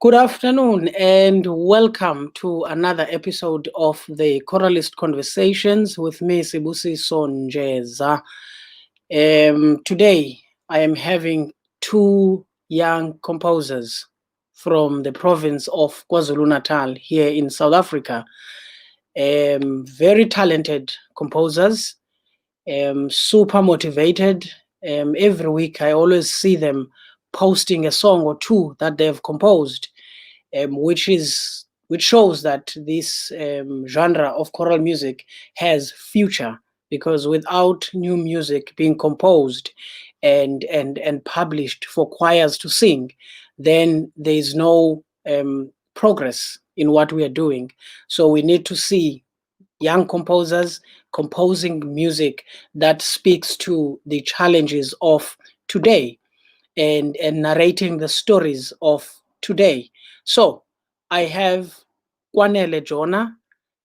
Good afternoon and welcome to another episode of the Choralist Conversations with me, Sibusiso Njeza. Today, I am having two young composers from the province of KwaZulu-Natal here in South Africa. Very talented composers, super motivated. Every week, I always see them posting a song or two that they've composed, which shows that this genre of choral music has future, because without new music being composed and published for choirs to sing, then there is no progress in what we are doing. So we need to see young composers composing music that speaks to the challenges of today and narrating the stories of today. So I have Kwanele Jona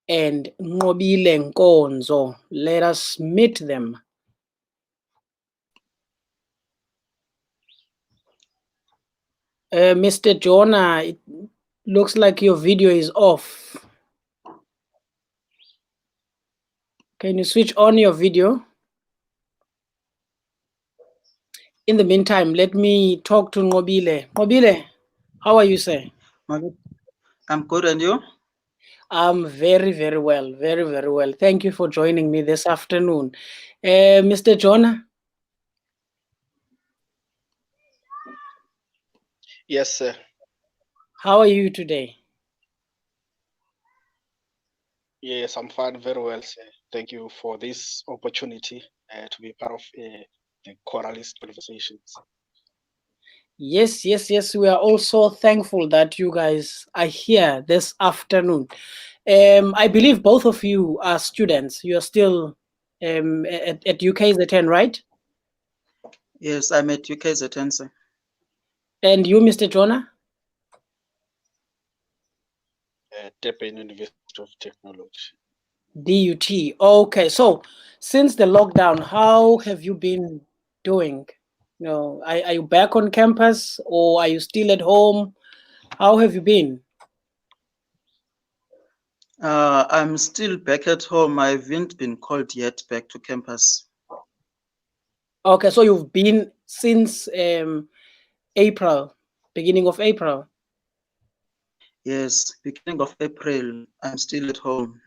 and Nqobile Nkonzo. Let us meet them. Mr. Jona, it looks like your video is off. Can you switch on your video? In the meantime, let me talk to Nqobile. Nqobile, how are you, sir? I'm good, and you? I'm very, very well. Very, very well. Thank you for joining me this afternoon. Mr. Jona? Yes, sir. How are you today? Yes, I'm fine, very well, sir. Thank you for this opportunity to be part of the Choralist conversations. Yes, yes, yes. We are also thankful that you guys are here this afternoon. I believe both of you are students. You are still at UKZN, right? Yes, I'm at UKZN, sir. And you, Mr. Jonah? Durban University of Technology. DUT. Okay, so since the lockdown, how have you been doing? Are you back on campus or are you still at home? How have you been? I'm still back at home. I haven't been called yet back to campus. Okay, so you've been since April, beginning of April. Yes, beginning of April, I'm still at home.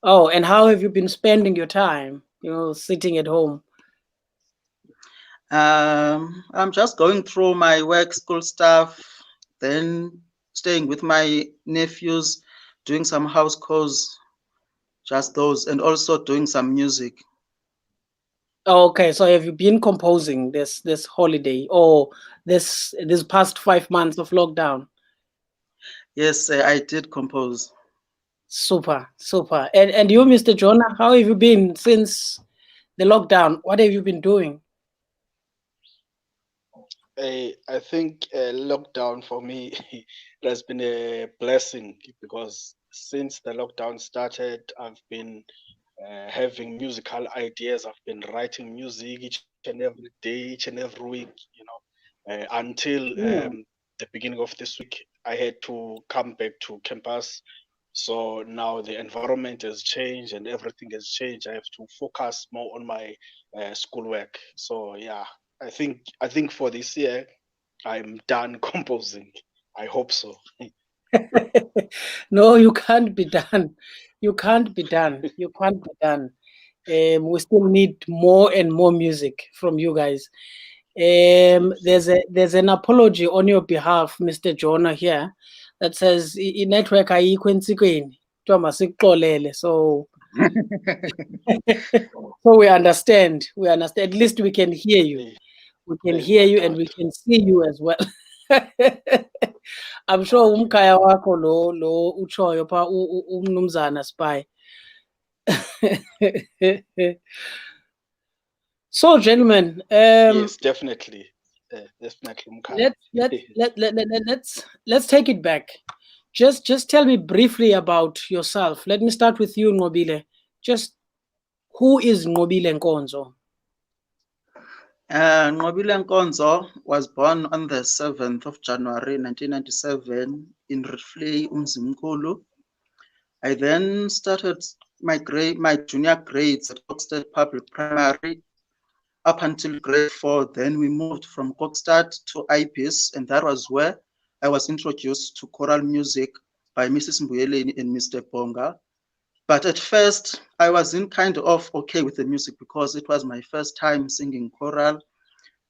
Oh, and how have you been spending your time, sitting at home? I'm just going through my work, school stuff, then staying with my nephews, doing some house chores, just those, and also doing some music. Okay, so have you been composing this holiday or this past 5 months of lockdown? Yes, I did compose. Super, super. And you, Mr. Jonah, how have you been since the lockdown? What have you been doing? I think lockdown for me it has been a blessing because since the lockdown started, I've been having musical ideas. I've been writing music each and every day, each and every week, until Mm. the beginning of this week. I had to come back to campus. So now the environment has changed and everything has changed. I have to focus more on my schoolwork. So yeah, I think for this year I'm done composing. I hope so. No, you can't be done. You can't be done. You can't be done. We still need more and more music from you guys. There's an apology on your behalf, Mr. Jonah here, that says network ayikho entsikweni kuthiwa masikuxolele. So we understand. We understand. At least we can hear you. We can hear you and we can see you as well. I'm sure umkhaya wakho lo uchoyo pha umnumzana Spy. So, gentlemen, Yes, definitely. Definitely Mkhaya. let's take it back. Just tell me briefly about yourself. Let me start with you, Nqobile. Just who is Nqobile Nkonzo? Nqobile Nkonzo was born on the 7th of January 1997 in Rifley, Umzimkulu. I then started my junior grades at Kokstad Public Primary up until grade 4. Then we moved from Kokstad to IPS, and that was where I was introduced to choral music by Mrs. Mbuyeleni and Mr. Bonga. But at first, I wasn't kind of okay with the music because it was my first time singing choral.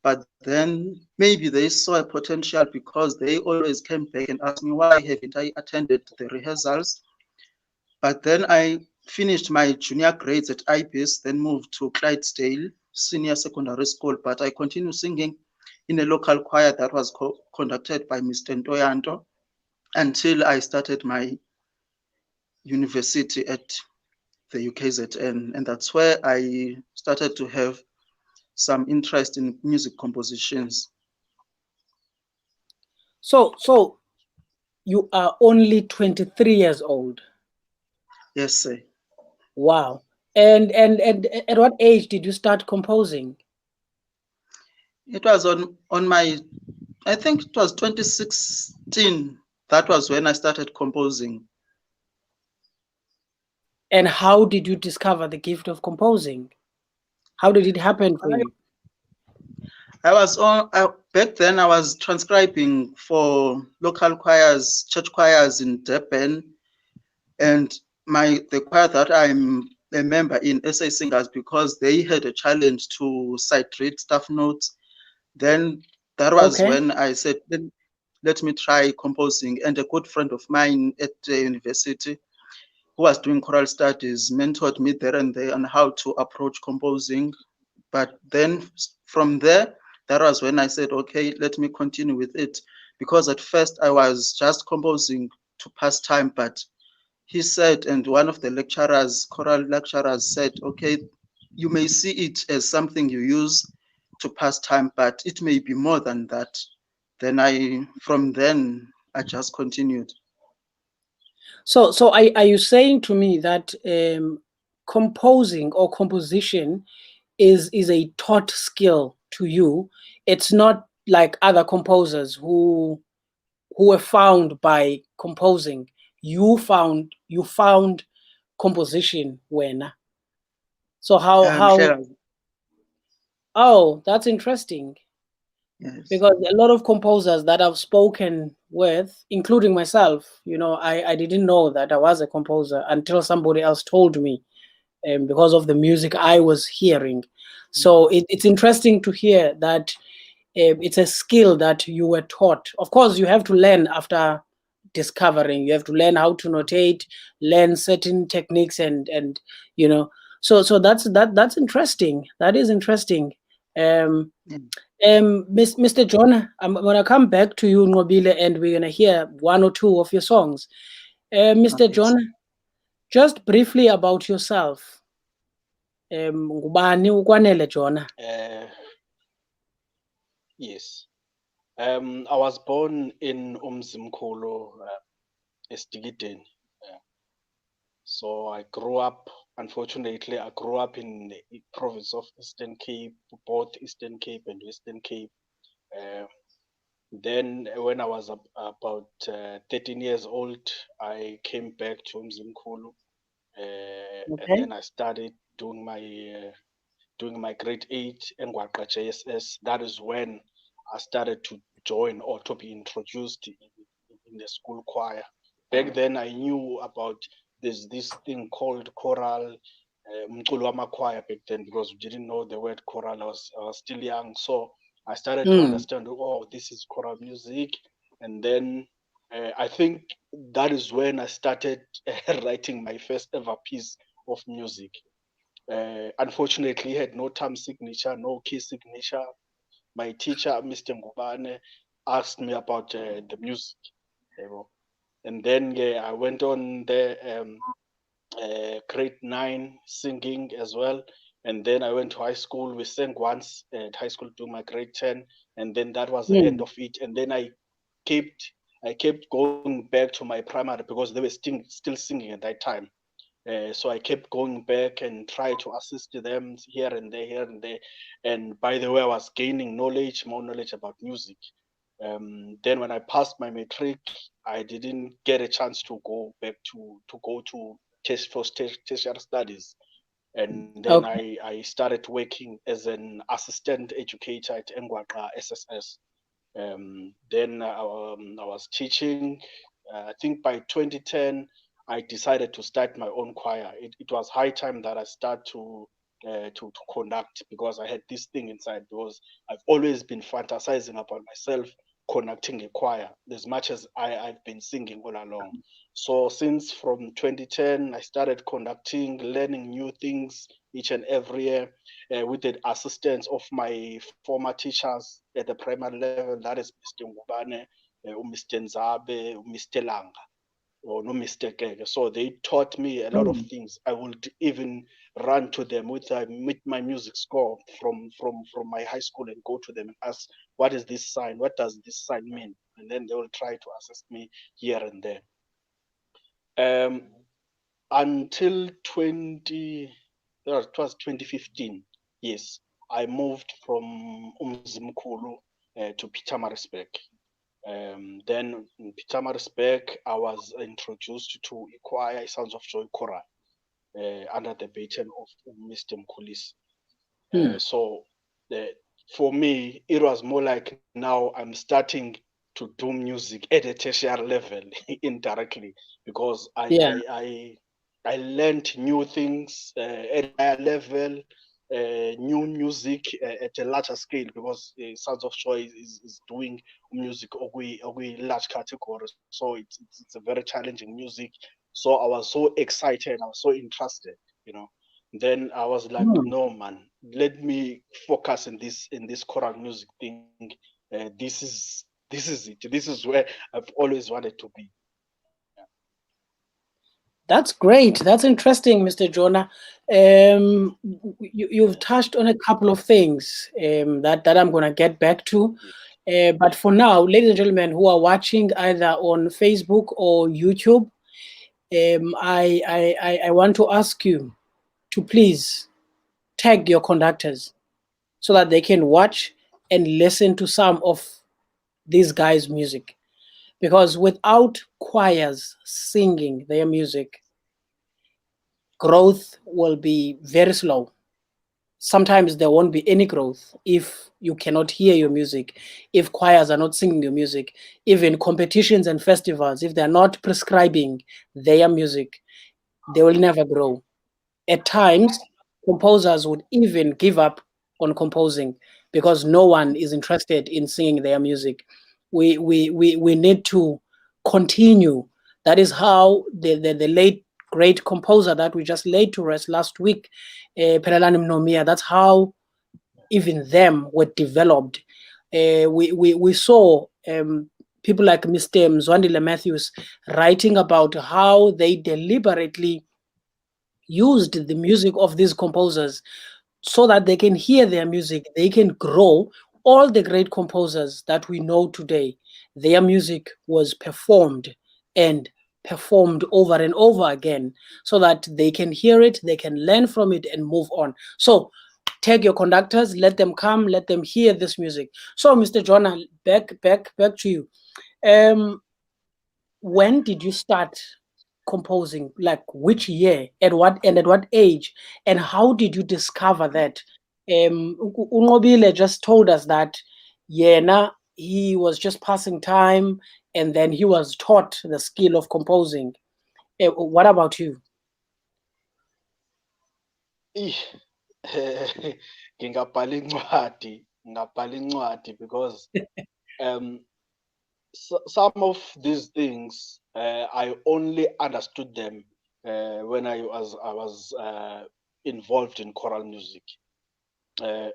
But then maybe they saw a potential because they always came back and asked me why haven't I attended the rehearsals. But then I finished my junior grades at IPS, then moved to Clydesdale Senior Secondary School. But I continued singing in a local choir that was conducted by Mr. Ntoyanto until I started my university at the UKZN. And that's where I started to have some interest in music compositions. So you are only 23 years old. Yes, sir. Wow. And at what age did you start composing? It was on my, I think it was 2016. That was when I started composing. And how did you discover the gift of composing? How did it happen for you? I was on back then. I was transcribing for local choirs, church choirs in Durban, and the choir that I'm a member in, SA Singers, because they had a challenge to sight read staff notes. Then that was Okay. when I said, let me try composing. And a good friend of mine at the university who was doing choral studies mentored me there and there on how to approach composing. But then from there, that was when I said, okay, let me continue with it. Because at first I was just composing to pass time, but he said, and one of the lecturers, choral lecturers said, okay, you may see it as something you use to pass time, but it may be more than that. From then, I just continued. So are you saying to me that composing or composition is a taught skill to you? It's not like other composers who were found by composing. You found composition when. So how Shall oh, that's interesting. yes. Because a lot of composers that I've spoken with, including myself, I didn't know that I was a composer until somebody else told me, because of the music I was hearing. So it's interesting to hear that it's a skill that you were taught. Of course, you have to learn after discovering. You have to learn how to notate, learn certain techniques, and you know. So that's interesting. That is interesting. Um, Yeah. Mr. Jona, I'm gonna come back to you, Nqobile, and we're gonna hear one or two of your songs. Mr. Okay. Jona, just briefly about yourself. Ngubani uKwanele Jona? Yes. I was born in Umzimkulu, Estigideni. So I grew up, unfortunately, I grew up in the province of Eastern Cape, both Eastern Cape and Western Cape. Then when I was about 13 years old, I came back to Umzimkulu, and Okay. then I started doing my grade 8 Ngwaqa JSS. That is when I started to join or to be introduced in the school choir. Back then, I knew about there's this thing called choral, Mculwama choir back then, because we didn't know the word choral. I was still young. So I started to understand, oh, this is choral music. And then I think that is when I started writing my first ever piece of music. Unfortunately, he had no time signature, no key signature. My teacher, Mr. Ngubane, asked me about the music. And then I went on there, grade 9, singing as well. And then I went to high school. We sang once at high school to my grade 10. And then that was the end of it. And then kept I kept going back to my primary because they were still singing at that time. So I kept going back and try to assist them here and there, here and there. And by the way, I was gaining knowledge, more knowledge about music. Then when I passed my matric, I didn't get a chance to go back to go to tertiary studies. And then Okay. I started working as an assistant educator at Ngwaqa SSS. Then I was teaching. I think by 2010, I decided to start my own choir. It was high time that I start to conduct, because I had this thing inside. Because I've always been fantasizing about myself conducting a choir as much as I've been singing all along. So since from 2010, I started conducting, learning new things each and every year, with the assistance of my former teachers at the primary level, that is Mr. Ngubane, Mr. Nzabe, Mr. Langa, or no Mr. Keke. So they taught me a lot of things. I would even run to them with my music score from my high school and go to them and ask, what is this sign? What does this sign mean? And then they will try to assist me here and there. Until 20, it was 2015, yes, I moved from Umzimkulu to Pietermaritzburg. Then in Pietermaritzburg, I was introduced to a choir, Sounds of Joy Choral, under the baton of Mr. Mkhulisi. So for me, it was more like now I'm starting to do music at a tertiary level indirectly, because Yeah. I learned new things at a higher level, new music at a larger scale, because Sounds of Joy is doing music of large category. So it's a very challenging music. So I was so excited, I was so interested, you know. Then I was like, no man, let me focus in this choral music thing. This is it. This is where I've always wanted to be. That's great. That's interesting, Mr. Jona. You've Yes. touched on a couple of things that I'm going to get back to. Yes. But for now, ladies and gentlemen who are watching either on Facebook or YouTube, I want to ask you to please tag your conductors so that they can watch and listen to some of these guys' music. Because without choirs singing their music, growth will be very slow. Sometimes there won't be any growth if you cannot hear your music, if choirs are not singing your music, even competitions and festivals, if they're not prescribing their music, they will never grow. At times, composers would even give up on composing because no one is interested in singing their music. We need to continue. That is how the late great composer that we just laid to rest last week, Perelani Mnomia, that's how even them were developed. We saw people like Mr. Mzwandile Matthews writing about how they deliberately used the music of these composers so that they can hear their music, they can grow. All the great composers that we know today, their music was performed and performed over and over again so that they can hear it, they can learn from it and move on. So take your conductors, let them come, let them hear this music. So Mr. Jonah, back to you. Um, when did you start composing? Like which year, at what age, and how did you discover that? Nqobile just told us that yeah, he was just passing time and then he was taught the skill of composing. What about you? Ih, ngingabhala incwadi because um some of these things I only understood them when I was involved in choral music. Uh,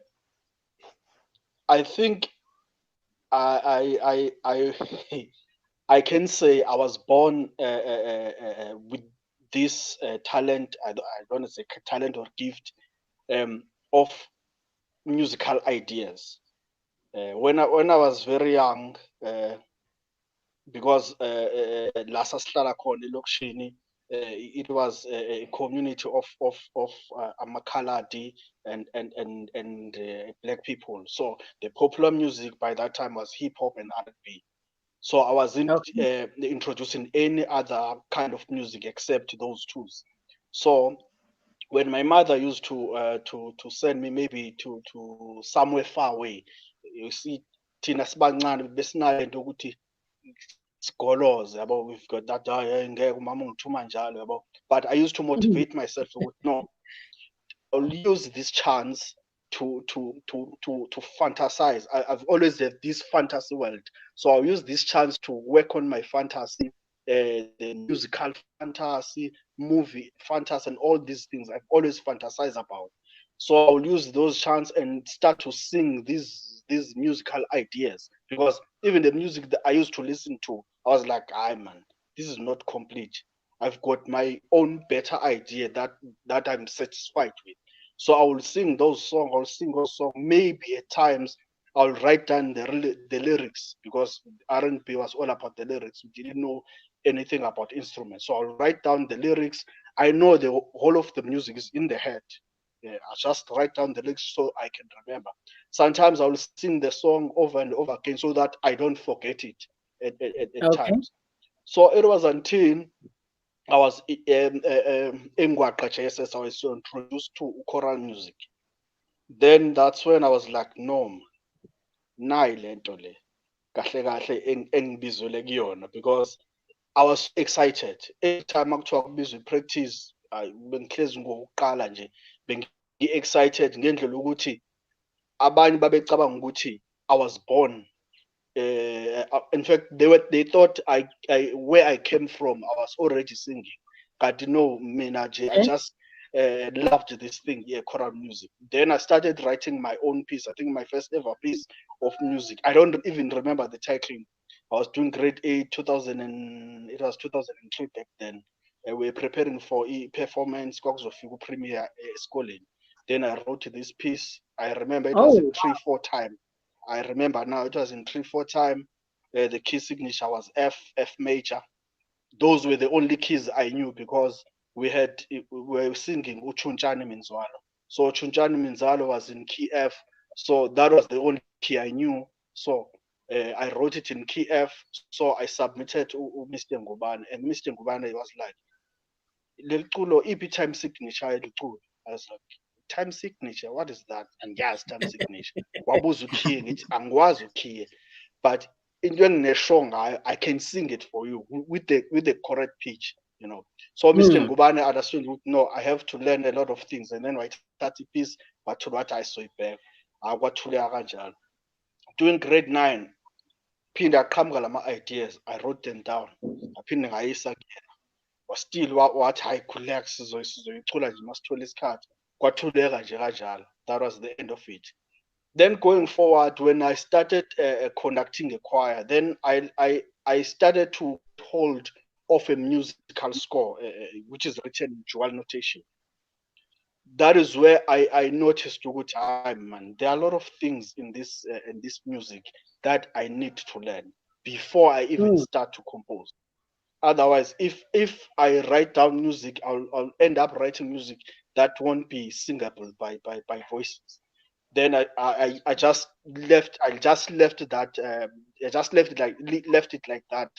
I think I I can say I was born with this talent. I don't want to say talent or gift of musical ideas. When I was very young, because la sasihlala khona elokishini, it was a community of Amakaladi and black people. So the popular music by that time was hip hop and R&B. So I wasn't Okay. introducing any other kind of music except those two. So when my mother used to send me maybe to somewhere far away, you see, thina sibancane besinale into ukuthi sigoloze yabo, we've got that ngeke umama ungithuma njalo yabo, but I used to Mm. motivate myself ukuthi no, I'll use this chance to fantasize. I've always had this fantasy world, so I'll use this chance to work on my fantasy, the musical fantasy, movie fantasy, and all these things I've always fantasized about. So I'll use those chance and start to sing these musical ideas, because even the music that I used to listen to, I was like, "I man, this is not complete. I've got my own better idea that I'm satisfied with." So I will sing those songs. I'll sing those songs. Maybe at times I'll write down the lyrics, because R&B was all about the lyrics. We didn't know anything about instruments. So I'll write down the lyrics. I know the whole of the music is in the head. Yeah, I just write down the lyrics so I can remember. Sometimes I'll sing the song over and over again so that I don't forget it at Okay. times. So it was until I was in JSS, I was introduced to choral music. Then that's when I was like, no, nayi lento le, kahle kahle engibizwele kuyona, because I was excited. Every time akuthiwa kubizwa practice, bengihlezi ngokuqala nje, bengi-excited ngendlela ukuthi abanye babecabanga ukuthi I was born. In fact, they thought I where I came from, I was already singing. But no, I Okay. just loved this thing, yeah, choral music. Then I started writing my own piece. I think my first ever piece of music. I don't even remember the title. I was doing grade 8, 2000, and it was 2003 back then. We were preparing for performance, Kokuzofika premiere schooling. Then I wrote this piece. I remember it was in Oh, 3/4 time. I remember now it was in 3/4 time. The key signature was F major. Those were the only keys I knew, because we were singing Uchunchani Minzwalo. So Uchunchani Minzwalo was in key F. So that was the only key I knew. So I wrote it in key F. So I submitted to Mr. Ngobane, and Mr. Ngobane was like, "Leliculo iphi time signature yeliculo?" I was like, "Time signature, what is that?" And yes, time signature. Wabuza ukhiye, ngithi angikwazi ukhiye, but into enginesho ngayo, I can sing it for you with the correct pitch, you know. So Mr. mm. Ngubane understood, no, I have to learn a lot of things, and then wathatha ipiece wathula wathi ayisoyibheka, akwathuleka kanjalo. During grade 9, phinde aqhamuka lama-ideas, I wrote them down, ngaphinde ngayisa kuyena, still wathi hayi khululeka, sizoyicula nje masithola isikhathi. Kwathuleka nje kanjalo. That was the end of it. Then going forward, when I started conducting a choir, then I started to hold of a musical score, which is written in dual notation. That is where I noticed ukuthi, man, there are a lot of things in this music that I need to learn before I even Mm. start to compose. Otherwise, if I write down music, I'll end up writing music that won't be singable by voices. Then I just left. I just left it like that.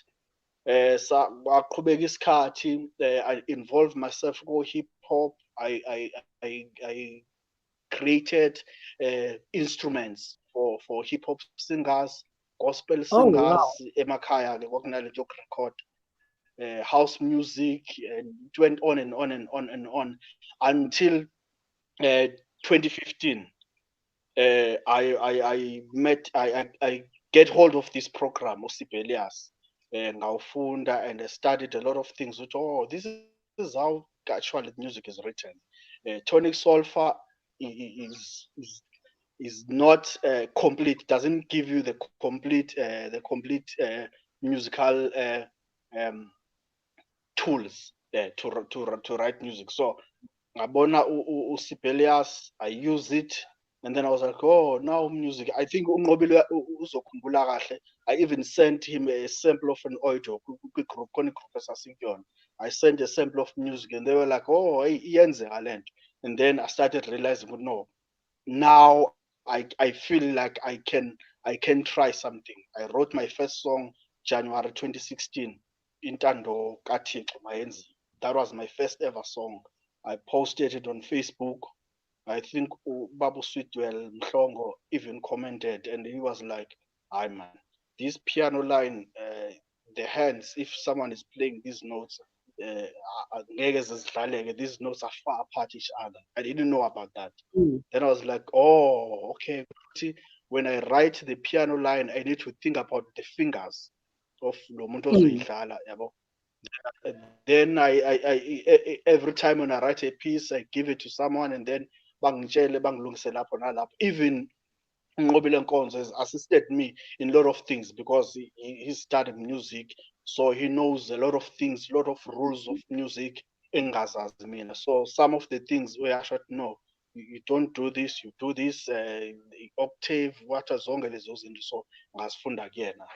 Saqhubeka isikhathi, I involved myself go hip hop. I created instruments for hip hop singers, gospel Oh, wow. singers emakhaya ke kwakunale nto yokurecord house music, and it went on and on and on and on until 2015. I get hold of this program Osibelias, ngawufunda, and I studied a lot of things which, oh, this is how actual music is written. Tonic solfa is not complete, doesn't give you the complete musical um, tools to write music. So ngabona uSibelius, I use it, and then I was like, oh, now music. I think uNqobile uzokhumbula kahle. I even sent him a sample of an audio kwi-group, khona igroup esasingiyona. I sent a sample of music and they were like, oh, hey, iyenze talent. And then I started realizing, no, now I feel like I can try something. I wrote my first song January 2016, Intando Kathixo Mayenzi. That was my first ever song. I posted it on Facebook. I think Babu Sweetwell Mhlongo even commented, and he was like, "Hi man, this piano line, the hands. If someone is playing these notes, these notes are far apart each other." I didn't know about that. Mm. Then I was like, "Oh, okay." See, when I write the piano line, I need to think about the fingers of lo muntu Mm. ozoyidlala, yabo. Then every time when I write a piece, I give it to someone, and then bangitshele bangilungise lapho nalapho. Even Nqobile Nkonzo has assisted me in a lot of things because he studied music, so he knows a lot of things, a lot of rules of music engazazi mina. So some of the things where I should know, you don't do this, you do this, the octave, what zonke lezo zinto, so ngazifunda kuyena.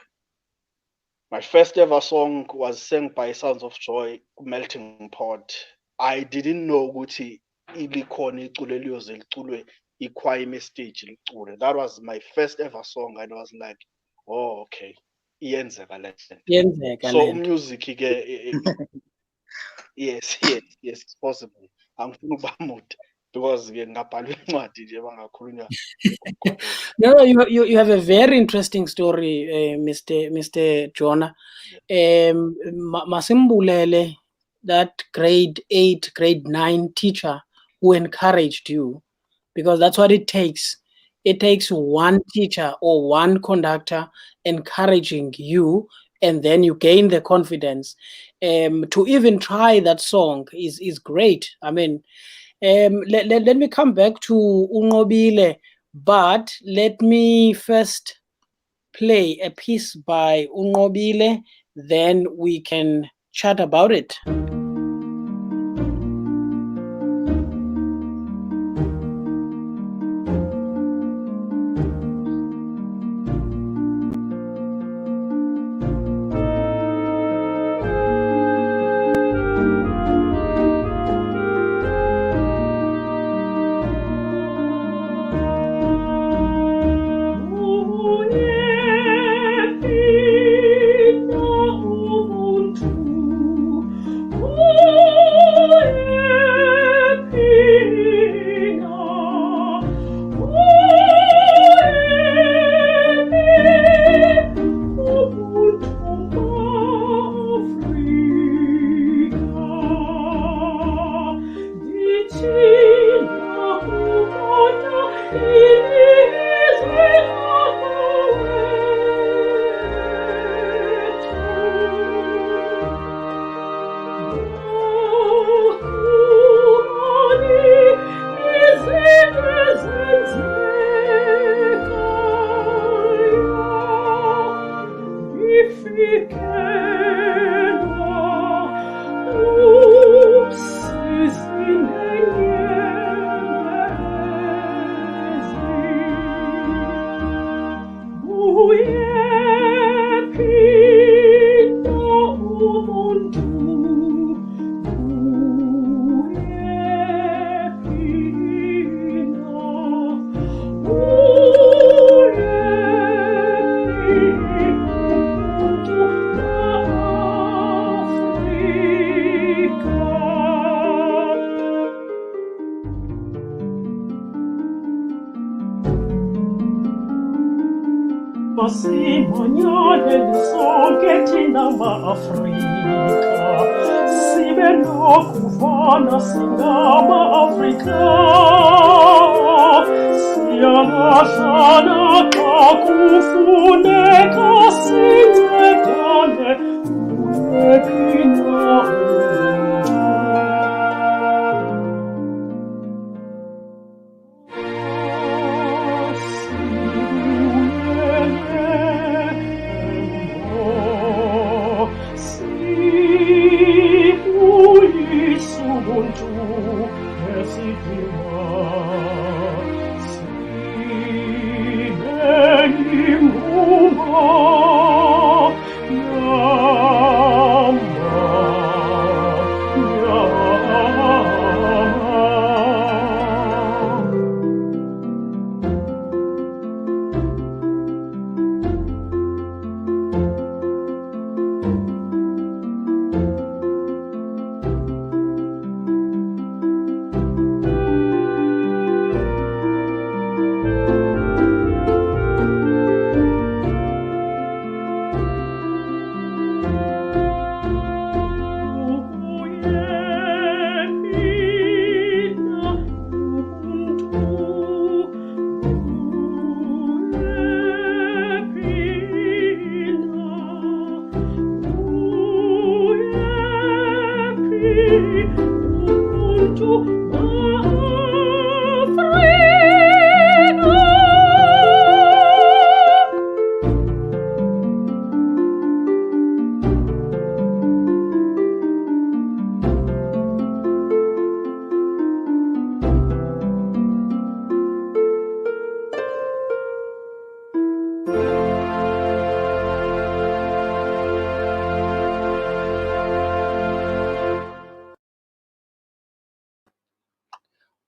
My first ever song was sang by Sounds of Joy, Melting Pot. I didn't know ukuthi ilikhona iculo eliyoze liculwe ichoir stage licule. That was my first ever song and I was like, oh okay, iyenzeka le nto. Iyenzeka So le nto. music ke yes, it's possible. Angifuni ukuba mude because ke ngabhala incwadi nje bangakhulunywa ngomgogodla. No, you have a very interesting story, Mr. Jona. Masimbulele, that grade 8, grade 9 teacher who encouraged you, because that's what it takes. It takes one teacher or one conductor encouraging you, and then you gain the confidence. To even try that song is great. I mean, let me come back to Nqobile, but let me first play a piece by Nqobile, then we can chat about it. Simanyane soketina ma-Afrika sibenokuvana singama Afrika siyalahlana xa kufuneka sincedane ulephi na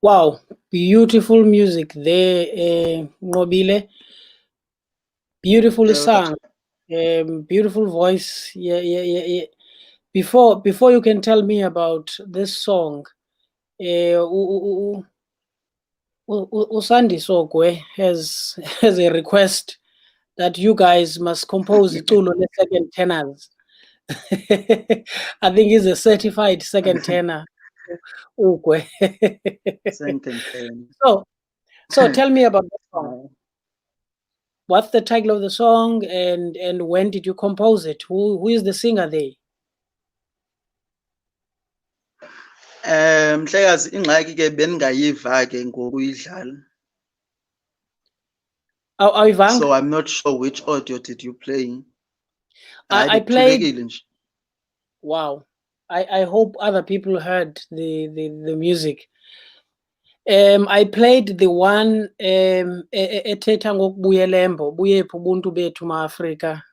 Wow, beautiful music there, Nqobile. Beautifully sung, beautiful voice. Yeah, yeah, yeah, yeah. Before you can tell me about this song, Usandi Sokwe has has a request that you guys must compose Iculo le second tenors. I think he's a certified second tenor. Ukwe. Second ten. So, so tell me about the song. Oh. What's the title of the song, and when did you compose it? Who is the singer there? Mhlekazi ingxaki ke beningayiva ke ngokuyidlala. Awuyivanga? So I'm not sure which audio did you play. I played. Bekuthulekile nje. Wow. I hope other people heard the music. I played the one ethetha ngokubuyela embo, buyephi ubuntu bethu ma-Afrika.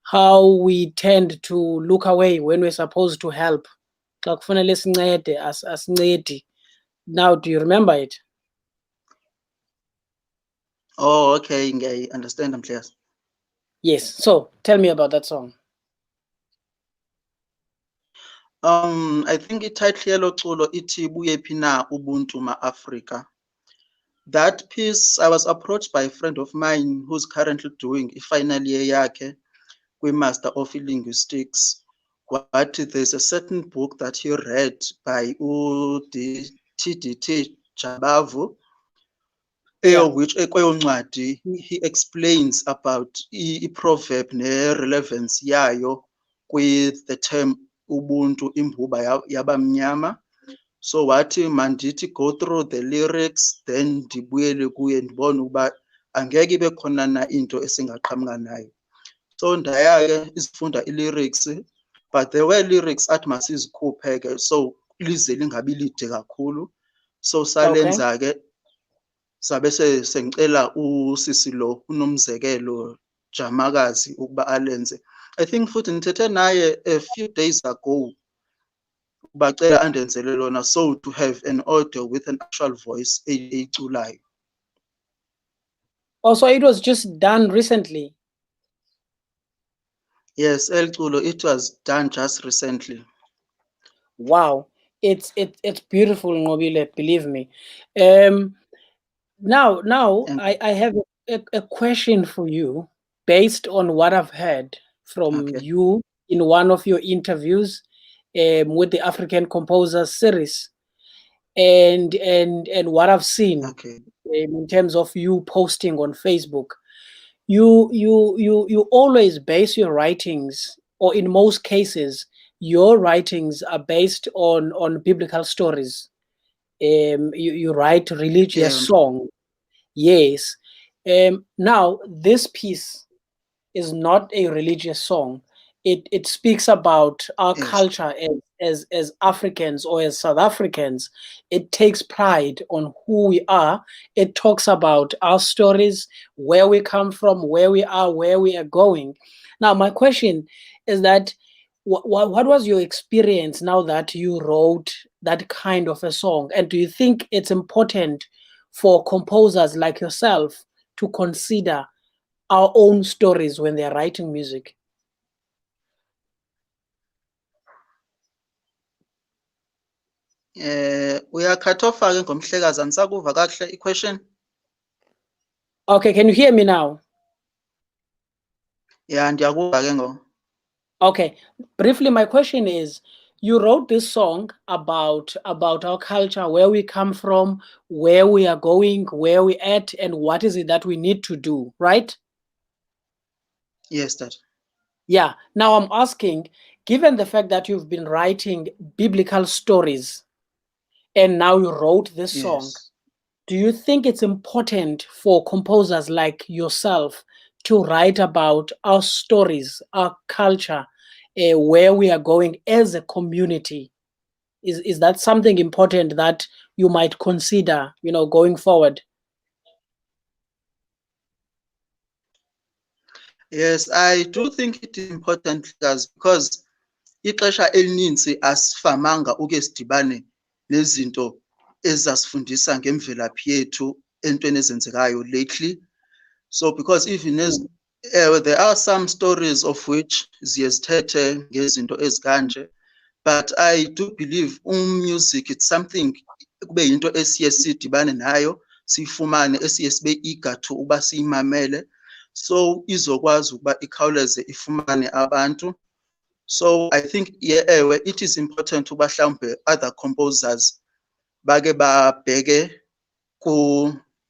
How we tend to look away when we're supposed to help. Xa kufanele sincede asincedi. Now, do you remember it? Oh, okay, I understand, Mhlekazi. Yes. So tell me about that song. I think ititle yelo culo ithi buyephi na ubuntu ma-Afrika. That piece, I was approached by a friend of mine who's currently doing a final year yakhe kwi-Master of Linguistics. But there's a certain book that he read by TDT Jabavu, which kweyo ncwadi he explains about i-proverb ne-relevance yayo with the term ubuntu, imbuba yabamnyama. So wathi mandithi go through the lyrics then ndibuyele kuye ndibone ukuba angeke ibe khona na into esingaqhamuka nayo. So ndaya ke izifunda i-lyrics, but there were lyrics athi masizikhuphe ke so lize lingabi lide kakhulu. So salenza ke sabe sengicela usisi lo unomzekelo Jamakazi ukuba alenze. I think futhi ngithethe naye a few days ago bacela andenzele lona, so to have an audio with an actual voice eyiculayo. Also, it was just done recently. Yes, El Culo, it was done just recently. Wow, it's beautiful, Nqobile, believe me. Now I have a question for you based on what I've heard from you in one of your interviews with the African Composers series, and what I've seen in terms of you posting on Facebook. You always base your writings, or in most cases, your writings are based on biblical stories. You write religious song. Yes. Now this piece is not a religious song. It speaks about our culture as Africans or as South Africans. It takes pride on who we are. It talks about our stories, where we come from, where we are, where we are going. Now, my question is that what was your experience now that you wrote that kind of a song? And do you think it's important for composers like yourself to consider our own stories when they're writing music? Uyakhathofa ke ngomhlekazi angisakuva kahle i-question. Okay, can you hear me now? Yeah, ndiyakuva ke ngo. Okay, briefly, my question is, you wrote this song about our culture, where we come from, where we are going, where we at, and what is it that we need to do, right? Yes, Dad. Yeah. Now I'm asking, given the fact that you've been writing biblical stories and now you wrote this song, do you think it's important for composers like yourself to write about our stories, our culture, where we are going as a community? Is that something important that you might consider, going forward? Yes, I do think it is important, guys, because ixesha elininzi asifamanga uke sidibane nezinto ezasifundisa ngemvelaphi yethu entweni ezenzekayo lately. So because even as there are some stories of which ziye zithethe ngezinto ezikanje, but I do believe music it's something kube yinto esiye sidibane nayo siyifumane esiye sibe eager to uba siyimamele, so izokwazi ukuba ikhawuleze ifumane abantu. So I think ewe it is important uba mhlawumbe other composers bake babheke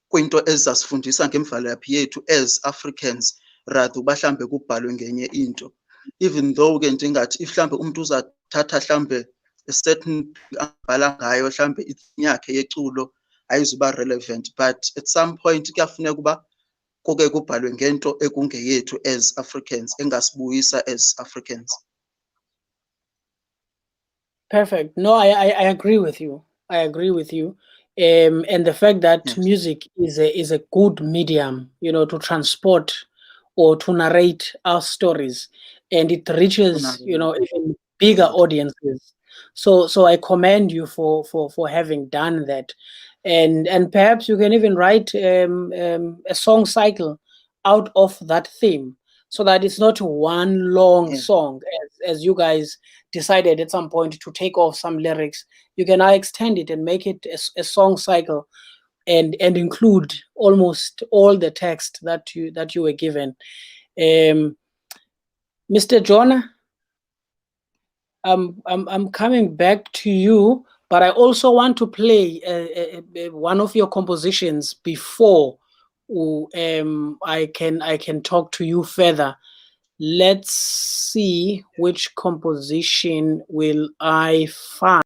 kwinto ezasifundisa ngemvelaphi yethu as Africans rather uba mhlawumbe kubhalwe ngenye into, even though ke ndingathi if mhlawumbe umuntu uzathatha mhlawumbe a certain abhala ngayo mhlawumbe yakhe yeculo ayizuba relevant, but at some point kuyafuneka ukuba kuke kubhalwe ngento ekungeyethu as Africans engasibuyisa as Africans. Perfect. No, I agree with you. I agree with you. And the fact that Yes. music is a good medium, you know, to transport or to narrate our stories, and it reaches, you know, even bigger audiences. So I commend you for having done that, and perhaps you can even write a song cycle out of that theme, so that it's not one long Yeah. song as you guys decided at some point to take off some lyrics. You can now extend it and make it a song cycle, and include almost all the text that you were given. Mr. Jona, I'm coming back to you, but I also want to play one of your compositions before I can talk to you further. Let's see which composition will I find.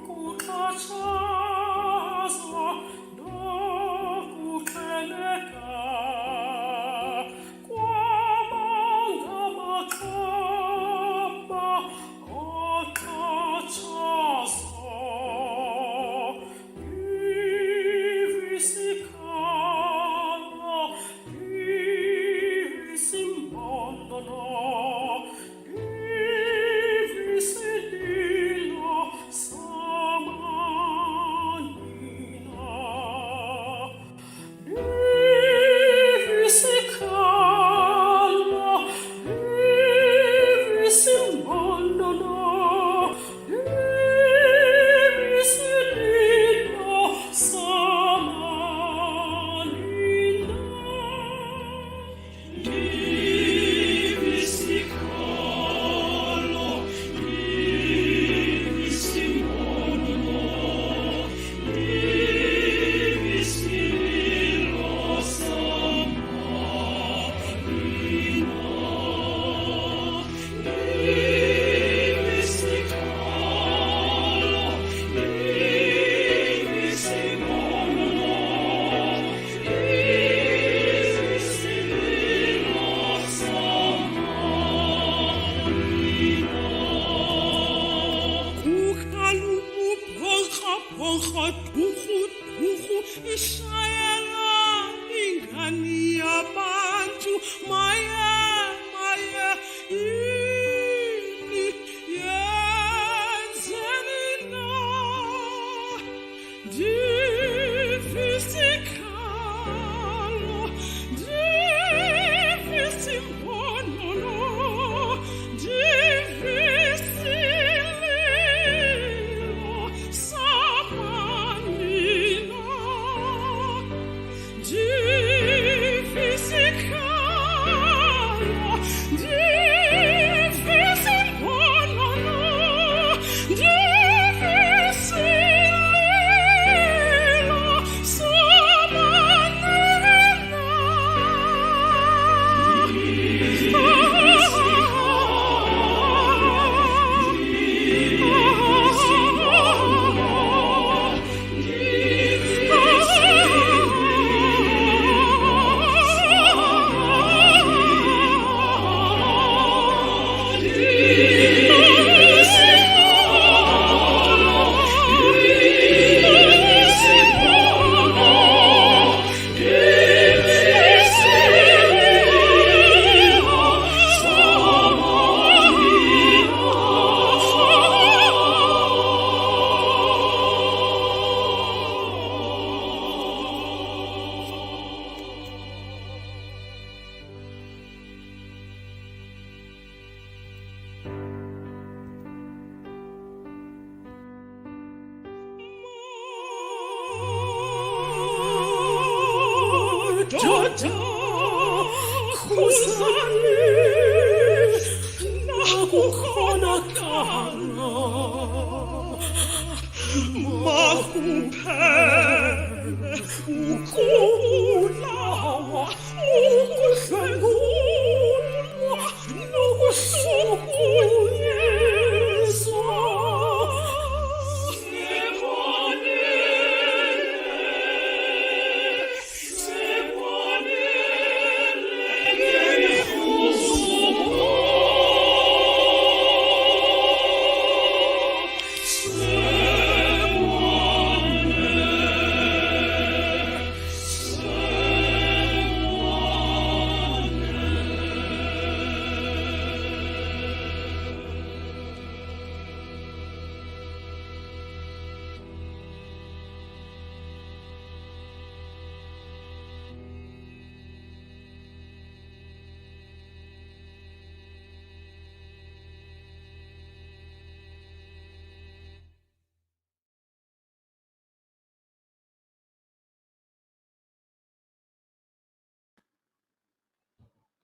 Kuqhatshazwa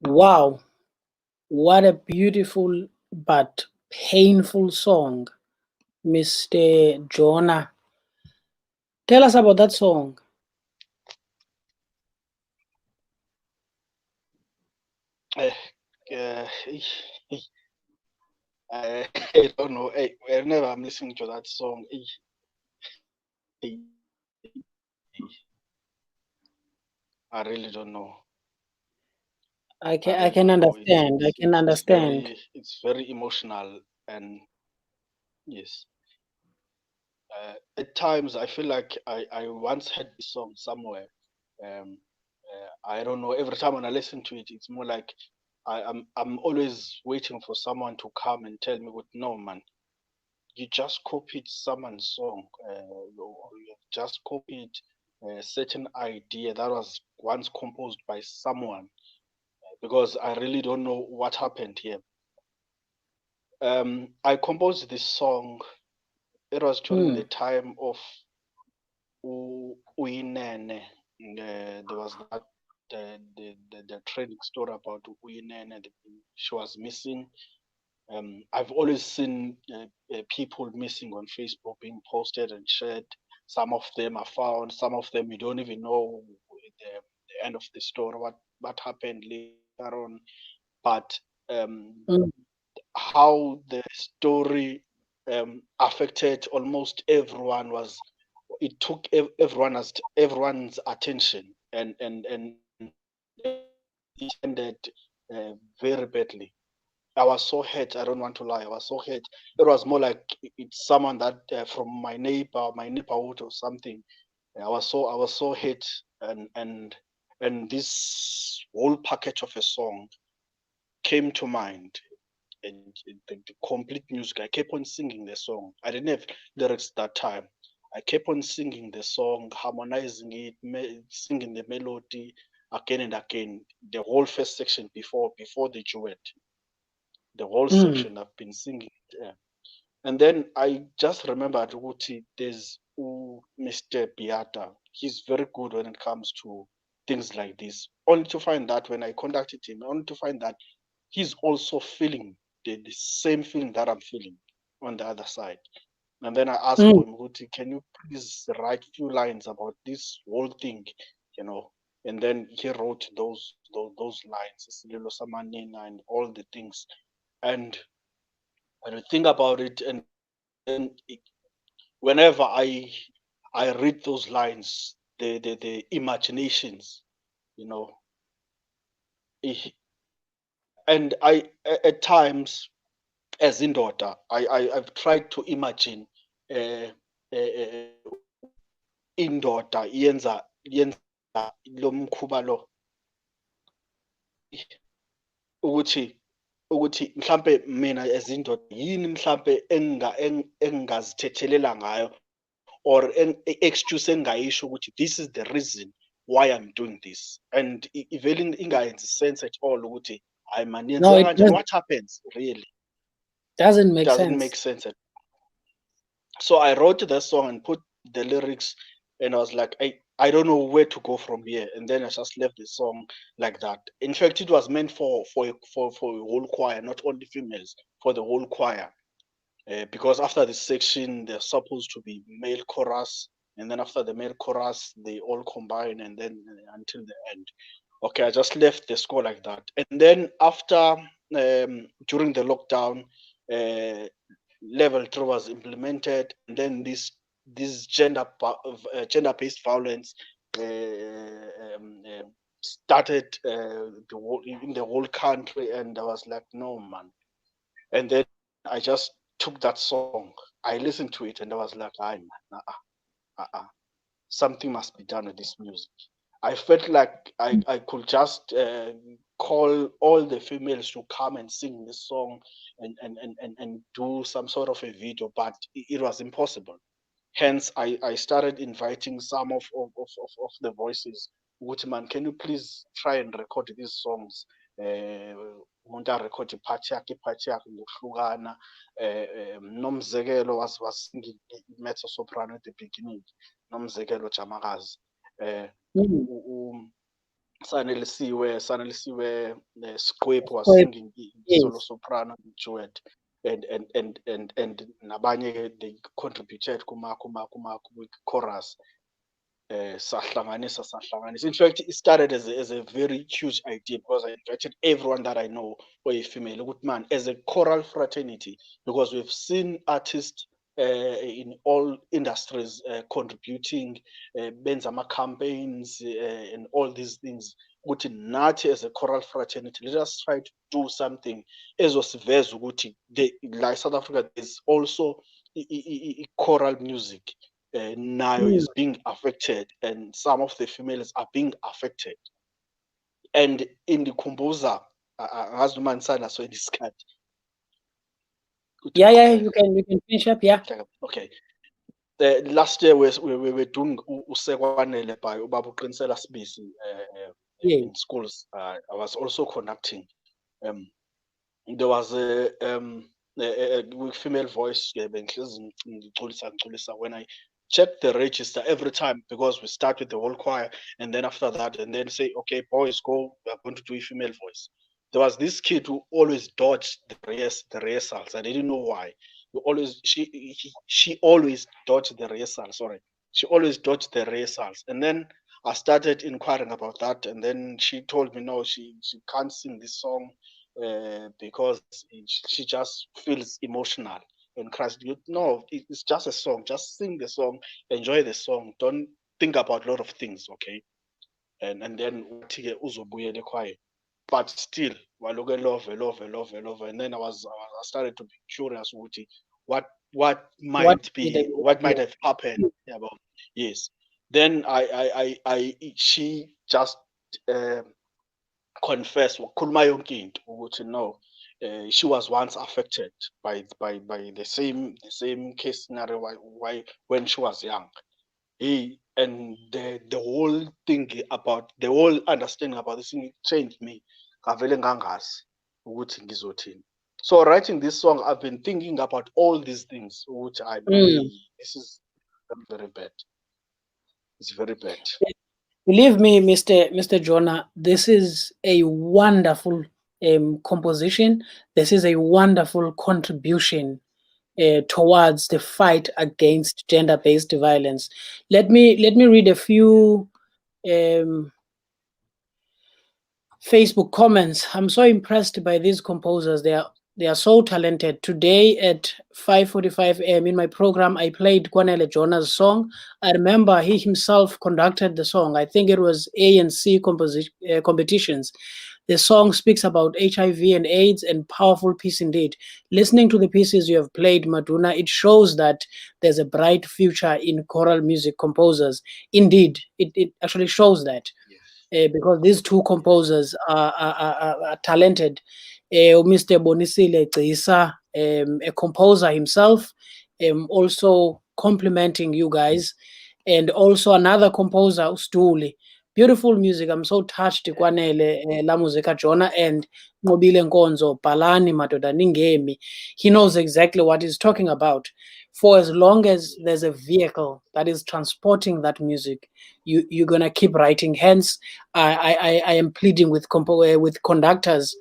Wow, what a beautiful but painful song, Mr. Jona. Tell us about that song. I don't know. Whenever I'm listening to that song, I really don't know. I can I I really can don't know. understand. I can understand. It's very emotional, and yes. At times, I feel like I once heard this song somewhere. Um, I don't know. Every time when I listen to it, it's more like I'm always waiting for someone to come and tell me, "What? No, man, you just copied someone's song. You have just copied a certain idea that was once composed by someone." Because I really don't know what happened here. I composed this song. It was during the Mm, time of Uyinene. There was that the trending story about Uyinene. She was missing. I've always seen people missing on Facebook being posted and shared. Some of them are found. Some of them you don't even know the end of the story, what happened later on. But mm, how the story affected almost everyone was it took everyone's attention, and it ended very badly. I was so hurt. I don't want to lie. I was so hurt. It was more like it's someone that from my neighborhood or something. I was so hurt, and this whole package of a song came to mind. And the complete music. I kept on singing the song. I didn't have lyrics that time. I kept on singing the song, harmonizing it, singing the melody again and again. The whole first section before the duet, the whole mm. section I've been singing it. And then I just remembered Uti, there's Mr. Biata. He's very good when it comes to things like this. Only to find that when I contacted him, only to find that he's also feeling the same feeling that I'm feeling on the other side. And then I asked Mm. for him, Uti, can you please write few lines about this whole thing, you know? And then he wrote those lines, Sililo Samanina and all the things. And when you think about it, and then whenever I read those lines, the imaginations, you know, eh, and at times as indoda, I've tried to imagine ukuthi indoda yenza lo mkhuba lo ukuthi ukuthi mhlambe mina as indoda yini mhlambe engingazithethelela ngayo or excuse engingayisho ukuthi this is the reason why I'm doing this, and ivele ingayenzi sense at all ukuthi hayi man No, yenzeka kanjani, what happens really doesn't make doesn't sense. make sense at. So I wrote the song and put the lyrics, and I was like, I don't know where to go from here. And then I just left the song like that. In fact, it was meant for a whole choir, not only females, for the whole choir. Because after this section, there's supposed to be male chorus, and then after the male chorus, they all combine, and then until the end. Okay, I just left the score like that. And then after, during the lockdown, level 3 was implemented, and then this gender-based violence started in the whole country, and I was like, no, man. And then I just took that song, I listened to it, and I was like, something must be done with this music. I felt like I could just call all the females to come and sing this song and do some sort of a video, but it was impossible. Hence, I started inviting some of the voices. Man, can you please try and record these songs? Umuntu arekhode iphathi yakhe ngokuhlukana. Nomzekelo was singing mezzo soprano at the beginning. Nomzekelo Jamakazi. Sanelisiwe Squib was singing solo soprano duet, and nabanye they contributed kuma chorus. Sahlanganisa. In fact, it started as a very huge idea because I invited everyone that I know or a female good man as a choral fraternity, because we've seen artists in all industries contributing, benzama campaigns and all these things. Ukuthi nathi as a choral fraternity, let us try to do something. Ezosiveza ukuthi like South Africa, there's also choral music. Now is being affected, and some of the females are being affected. And in the composer, as the man said, so in this cut. Yeah, you can finish up. Yeah. Okay. The last year we were doing Kwanele by Ubabu Qinisela Sibisi in schools. I was also conducting. There was a female voice. When I check the register every time, because we start with the whole choir, and then after that, and then say, okay, boys, go, we are going to do a female voice. There was this kid who always dodged the rehearsals. I didn't know why. She always dodged the rehearsals. Sorry, she always dodged the rehearsals. And then I started inquiring about that, and then she told me no, she can't sing this song because she just feels emotional. And Christ, no, it's just a song. Just sing the song, enjoy the song. Don't think about a lot of things, okay? And then uzobuyele quiet. But still, love. And then I started to be curious what might have happened about. Yes. Then she just confessed no. She was once affected by the same case scenario when she was young. And the whole thing about the whole understanding about this thing changed me. So writing this song, I've been thinking about all these things, which I know this is very bad. It's very bad. Believe me, Mr. Jona, this is a wonderful composition. This is a wonderful contribution towards the fight against gender-based violence. Let me read a few Facebook comments. I'm so impressed by these composers. They are so talented. Today at 5:45 a.m. in my program, I played Kwanele Jona's song. I remember he himself conducted the song. I think it was ANC competitions. The song speaks about HIV and AIDS and powerful piece indeed. Listening to the pieces you have played, Maduna, it shows that there's a bright future in choral music composers. Indeed, it actually shows that. Because these two composers are talented. Mr. Bonisile Gcisa, a composer himself, also complimenting you guys, and also another composer, Ustuli. Beautiful music. I'm so touched. Kwanele la Musica Jona and Nqobile Nkonzo, Palani Madoda Ningemi. He knows exactly what he's talking about. for as long as there's a vehicle that is transporting that music, you're gonna keep writing. Hence, I am pleading with with conductors,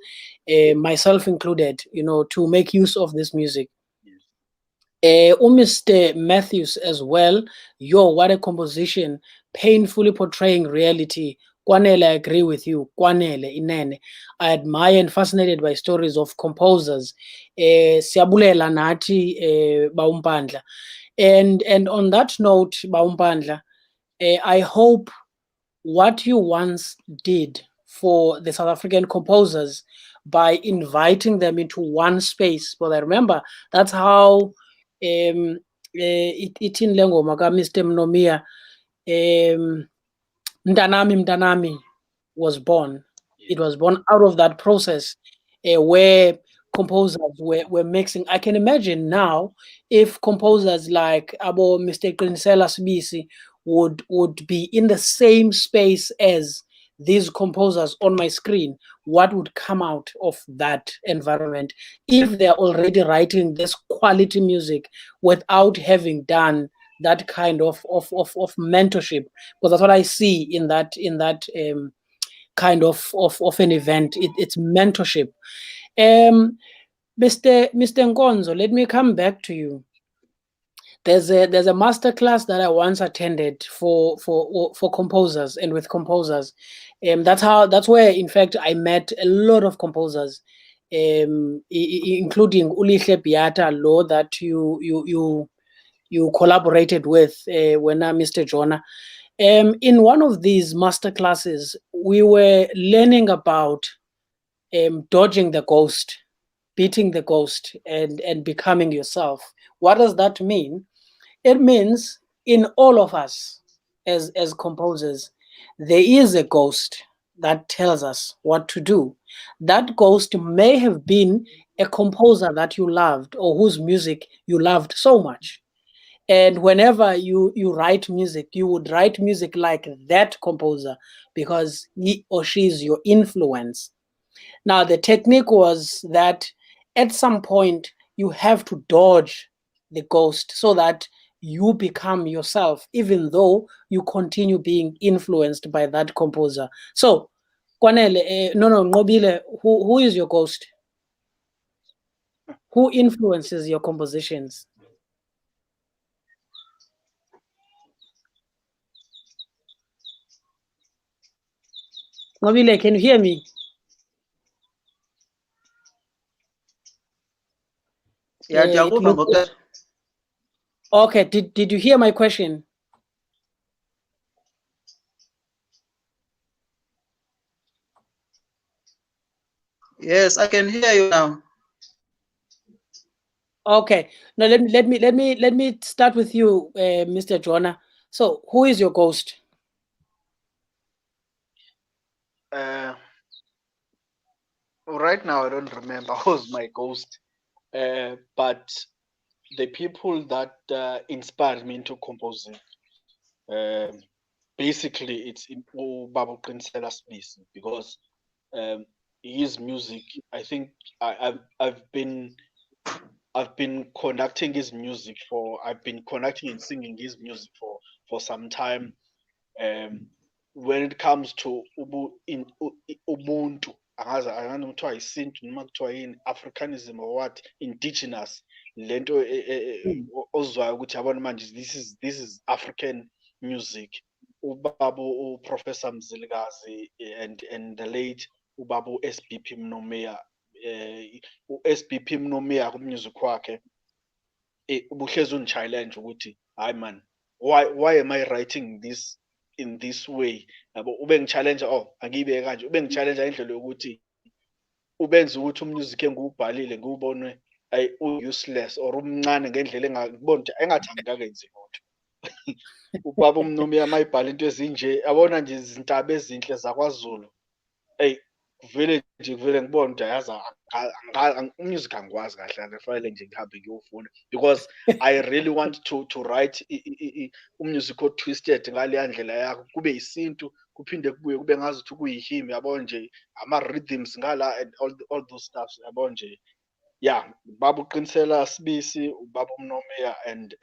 myself included, to make use of this music. Mr. Matthews as well. Yo, what a composition, painfully portraying reality. Kwanele, I agree with you. Kwanele, inene. I admire and fascinated by stories of composers. Siyabulela nathi Baumpandla. And on that note, Baumpandla, I hope what you once did for the South African composers by inviting them into one space. But I remember that's how it in Lengoma Mr. Mnomia, Mtanami was born. It was born out of that process where composers were mixing. I can imagine now if composers like Abo Mr. Qinisela Sibisi would be in the same space as these composers on my screen, what would come out of that environment if they're already writing this quality music without having done that kind of mentorship? Because that's what I see in that kind of an event. It's mentorship. Mr. Nkonzo, let me come back to you. There's a master class that I once attended for composers and with composers. That's where in fact I met a lot of composers, including Ulihle Biata Law that you collaborated with when Mr. Jona. In one of these master classes, we were learning about dodging the ghost, beating the ghost, and becoming yourself. What does that mean? It means in all of us as composers, there is a ghost that tells us what to do. That ghost may have been a composer that you loved or whose music you loved so much. And whenever you write music, you would write music like that composer because he or she is your influence. Now, the technique was that at some point you have to dodge the ghost so that you become yourself, even though you continue being influenced by that composer. So, Kwanele, no, Nqobile, who is your ghost? Who influences your compositions? Nqobile, can you hear me? Yeah, okay. Did you hear my question? Yes, I can hear you now. Okay. Now let me start with you, Mr. Jona. So, who is your ghost? Right now, I don't remember who's my ghost, but the people that inspired me into composing, basically, it's Baba Qinisela Sibisi because his music. I think I've been conducting his music I've been conducting and singing his music for some time. When it comes to ubuntu, angazi kuthiwa isintu noma kuthiwa yini, Africanism or what, indigenous, lento ozwayo ukuthi yabona manje this is African music. Ubaba uProfessor Mzilikazi and the late ubaba uSBP Mnomia, uSBP Mnomia kumusic wakhe ubuhlezi unchallenge ukuthi hayi man, why am I writing this in this way? Yabo ube ngichallenge, angiyibeke kanje, ube ngichallenge indlela yokuthi ubenza ukuthi umusic engiwubhalile ngiwubone useless or umncane ngendlela engibona ukuthi engathandi kakenzi lutho. Ubaba uMnomia mayibhala into ezinje, abona nje izintaba ezinhle zakwaZulu, kuvele ngibona ukuthi ayazi umusic angikwazi kahle, kufanele nje ngihambe ngiyofuna, because I really want to write umusic o-twisted ngaleya ndlela yakho, kube isintu kuphinde kubuye kube ngazuthi kuyihimi, yabo nje ama-rhythms ngala and all those stuffs, yabo nje Yeah, Babu Kinsela Sibisi, Babu Mnomea, and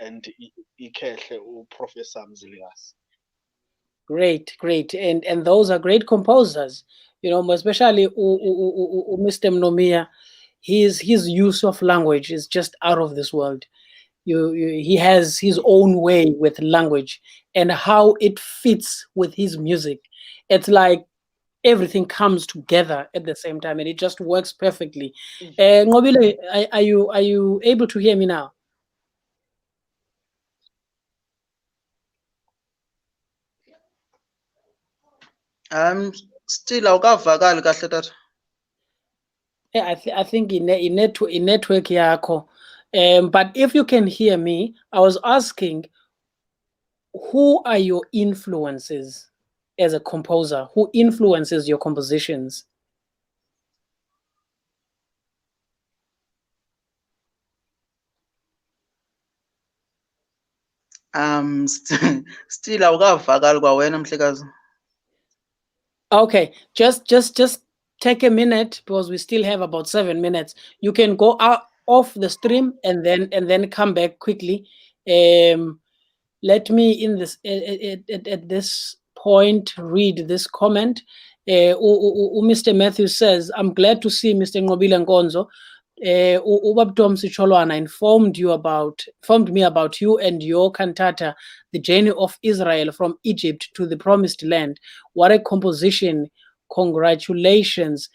Ikehle, Professor Mzilias. Great, great, and those are great composers. You know, especially Mr. Mnomia. His use of language is just out of this world. He has his own way with language and how it fits with his music. It's like everything comes together at the same time, and it just works perfectly. Nqobile, are you able to hear me now? I'm still awukavakali kahle tata. I think in network yakho. But if you can hear me, I was asking, who are your influences as a composer? Who influences your compositions? Still awukavakali kwawena mhlekazi. Okay, just take a minute because we still have about 7 minutes. You can go out off the stream and then come back quickly. Let me in this at this point read this comment. Mr. Matthew says, "I'm glad to see Mr. Nqobile Nkonzo. Ubabdom Sicholwana informed me about you and your cantata, The Journey of Israel from Egypt to the Promised Land. What a composition! Congratulations."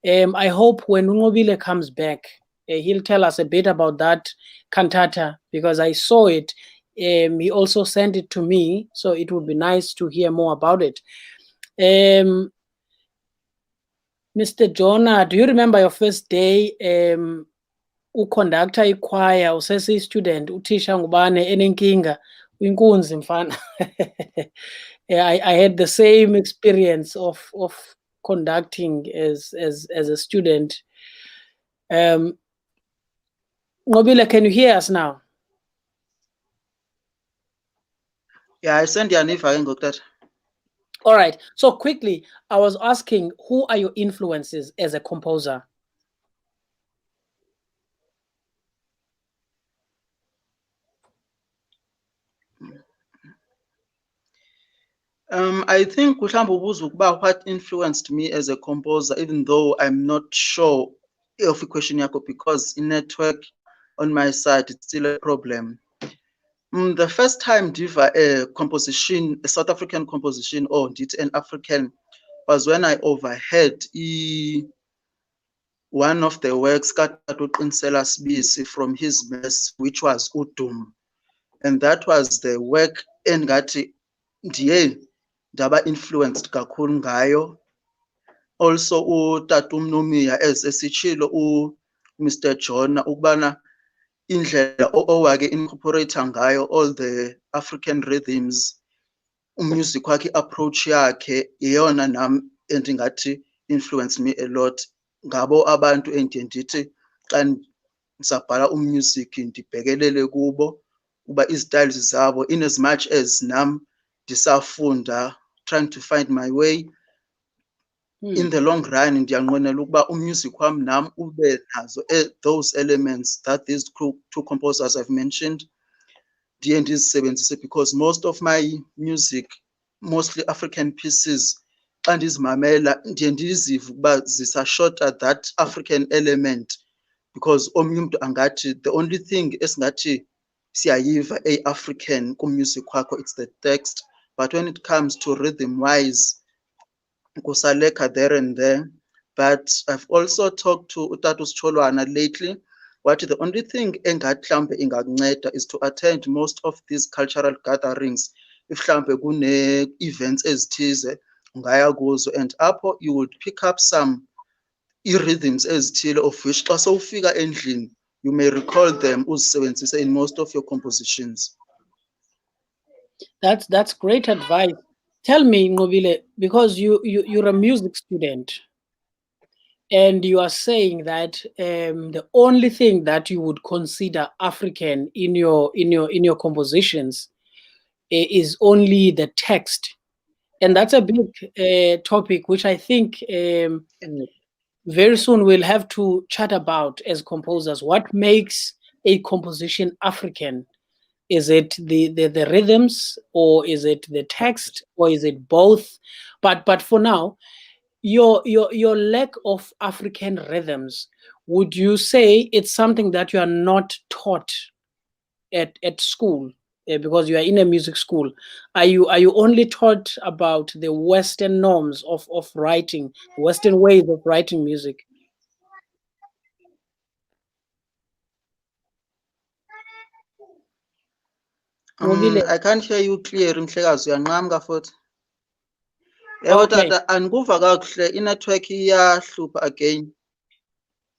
I hope when Nqobile comes back, he'll tell us a bit about that cantata because I saw it. He also sent it to me, so it would be nice to hear more about it. Mr. Jona, do you remember your first day uconductor ichoir usesi-student uthisha ngubane enenkinga uyinkunzi mfana? Yeah, I had the same experience of conducting as a student. Nqobile, can you hear us now? Yeah, I send yaniva ke ngoku tata. All right. So quickly, I was asking, who are your influences as a composer? I think mhlawumbe ubuza ukuba what influenced me as a composer, even though I'm not sure of question yakho because in network on my side it's still a problem. The first time diva a composition, a South African composition or did an African, was when I overheard one of the works Nqobile Sibisi from his mess, which was Udum. And that was the work engathi ndiye ndaba influenced kakhulu ngayo. Also uTata uMnomia as esitshilo Mr. Jona ukubana indlela owake incorporate ngayo all the African rhythms, music wakhe, approach yakhe iyona nami endingathi influence me a lot. Ngabo abantu endiye ndithi xa ndisabhala umusic ndibhekelele kubo kuba izistyles zabo, in as much as nam ndisafunda trying to find my way. In the long run ndiyanqwenela ukuba umusic wami nami ube nazo those elements that these two composers I've mentioned ndiye ndizisebenzise, because most of my music, mostly African pieces, xa ndizimamela ndiye ndizive ukuba zisashota that African element, because omnye umuntu angathi the only thing esingathi siyayiva African kumusic wakho it's the text, but when it comes to rhythm wise kusaleka there and there. But I've also talked to Utata Cholwana lately. What the only thing engathi mhlambe ingakunceda is to attend most of these cultural gatherings. If mhlambe kune events ezithize ungaya kuzo, and apho you would pick up some rhythms ezithile of which xa sowufika endlini you may recall them uzisebenzise in most of your compositions. That's great advice. Tell me, Nqobile, because you're a music student, and you are saying that the only thing that you would consider African in your compositions is only the text, and that's a big topic which I think very soon we'll have to chat about as composers what makes a composition African. Is it the rhythms, or is it the text, or is it both? But for now, your lack of African rhythms, would you say it's something that you are not taught at school? Because you are in a music school, are you only taught about the Western norms of writing, Western ways of writing music? Nqobile, I can't hear you clear, Mhlekazi, uyanqamuka futhi. Yebo okay. tata, andikuva kakuhle, inetwork iyahlupha again.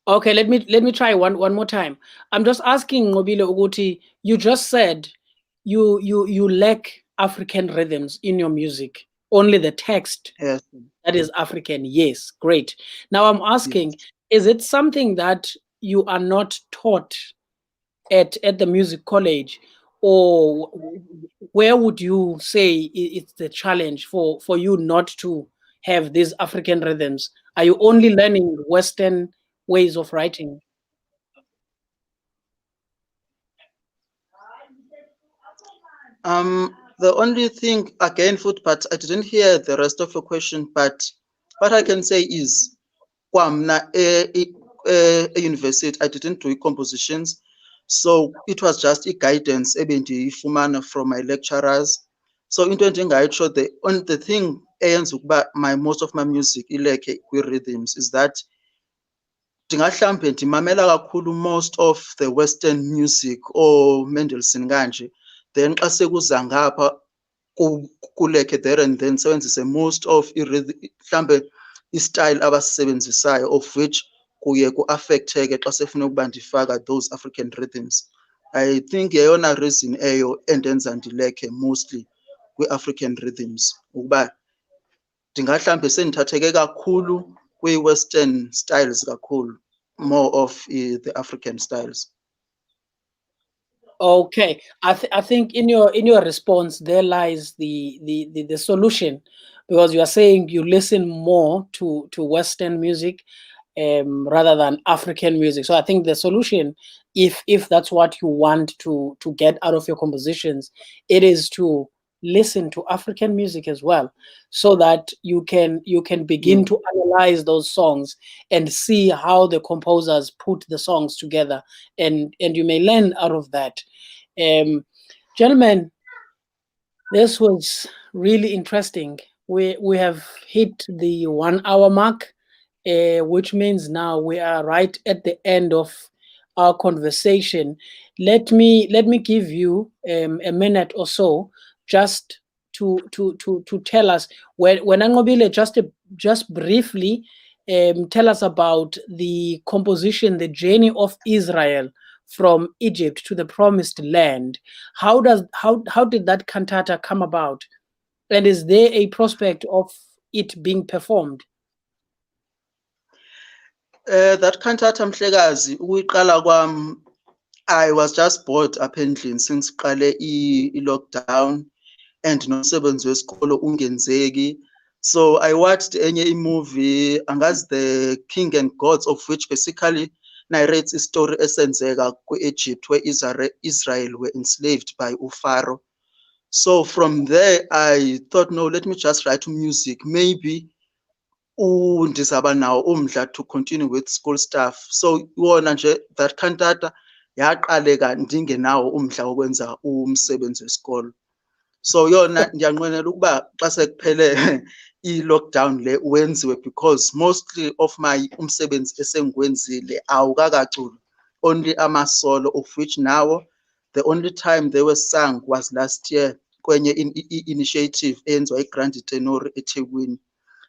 Okay, let me try one more time. I'm just asking Nqobile ukuthi, you just said you lack African rhythms in your music. Only the text Yes, that is African. Yes, great. Now I'm asking, yes. is it something that you are not taught at the music college, or where would you say it's the challenge for you not to have these African rhythms? Are you only learning Western ways of writing? The only thing again, food, but I didn't hear the rest of your question. But what I can say is, kwamna university, I didn't do compositions, so it was just a guidance ebendiyifumana from my lecturers. So into endingayitsho, the thing eyenza ukuba most of my music ileke kwi-rhythms is that ndingahlambe ndimamela kakhulu most of the Western music or Mendelssohn kanje, then xa sekuza ngapha kuleke there and then sebenzise most of mhlambe istyle abasisebenzisayo, of which kuye ku-affecteke xa sefuna ukuba ndifaka those African rhythms. I think yeyona reason eyo endenza ndileke mostly kwi-African rhythms, ukuba ndingahlambe sendithatheke kakhulu kwi-Western styles kakhulu, more of the African styles. Okay, I think in your response there lies the solution, because you are saying you listen more to Western music, rather than African music. So I think the solution, if that's what you want to get out of your compositions, it is to listen to African music as well, so that you can begin Yeah. to analyze those songs and see how the composers put the songs together, and you may learn out of that. Gentlemen, this was really interesting. We have hit the 1 hour mark, which means now we are right at the end of our conversation. Let me give you a minute or so, just to tell us, when Nqobile, just briefly, tell us about the composition, the journey of Israel from Egypt to the promised land. How did that cantata come about? And is there a prospect of it being performed? That cantata Mhlekazi, ukuyiqala kwami, I was just bored apha endlini since qale i-lockdown and nomsebenzi wesikolo ungenzeki. So I watched enye movie, angazi, The King and Gods, of which basically narrates a story esenzeka ku-Egypt, where Israel were enslaved by uPharaoh. So from there I thought, no, let me just write music, maybe ndizaba nawo umdla to continue with school stuff. So wona nje that cantata yaqaleka ndingenawo umdla wokwenza umsebenzi wesikolo. So yona ndiyanqwenela ukuba xa sekuphele i-lockdown le wenziwe, because mostly of my umsebenzi esengiwenzile awukakaculwa, only amasolo, of which nawo the only time they were sung was last year kwenye initiative eyenziwa iGrand Tenor eThekwini.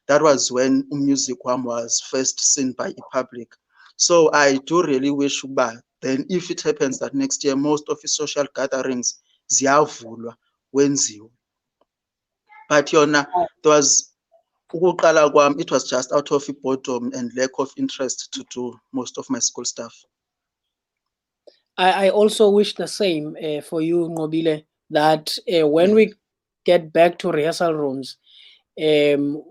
That was when music was first seen by the public. So I do really wish uba then if it happens that next year most of the social gatherings ziyavulwa wenziwe. But yona there was ukuqala kwami, it was just out of boredom and lack of interest to do most of my school stuff. I also wish the same for you, Nqobile, that when Yeah. we get back to rehearsal rooms,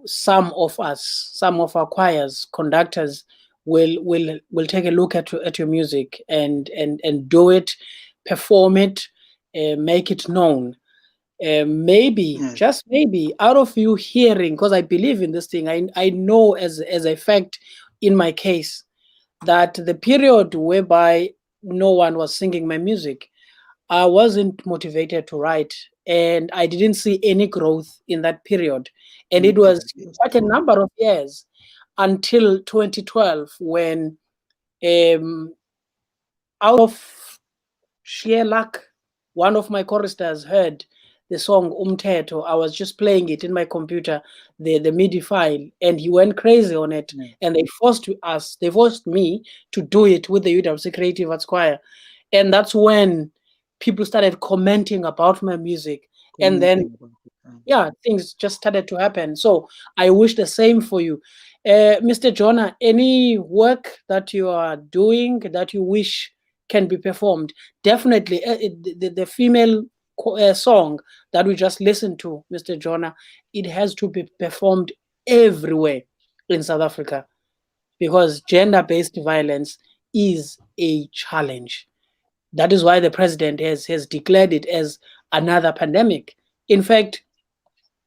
some of us, some of our choirs, conductors will take a look at your music and do it, perform it, make it known. Maybe, Yes. just maybe, out of you hearing, because I believe in this thing, I know as a fact in my case that the period whereby no one was singing my music, I wasn't motivated to write, and I didn't see any growth in that period. And it was Yes. quite a number of years until 2012 when, um, out of sheer luck, one of my choristers heard the song Umteto. I was just playing it in my computer, the MIDI file, and he went crazy on it. Yes. And they forced me to do it with the UWC Creative Arts Choir. And that's when people started commenting about my music. And then, Commenting about it. yeah, things just started to happen. So I wish the same for you. Mr. Jona, any work that you are doing that you wish can be performed? Definitely, the female song that we just listened to, Mr. Jona, it has to be performed everywhere in South Africa because gender-based violence is a challenge. That is why the president has declared it as another pandemic. In fact,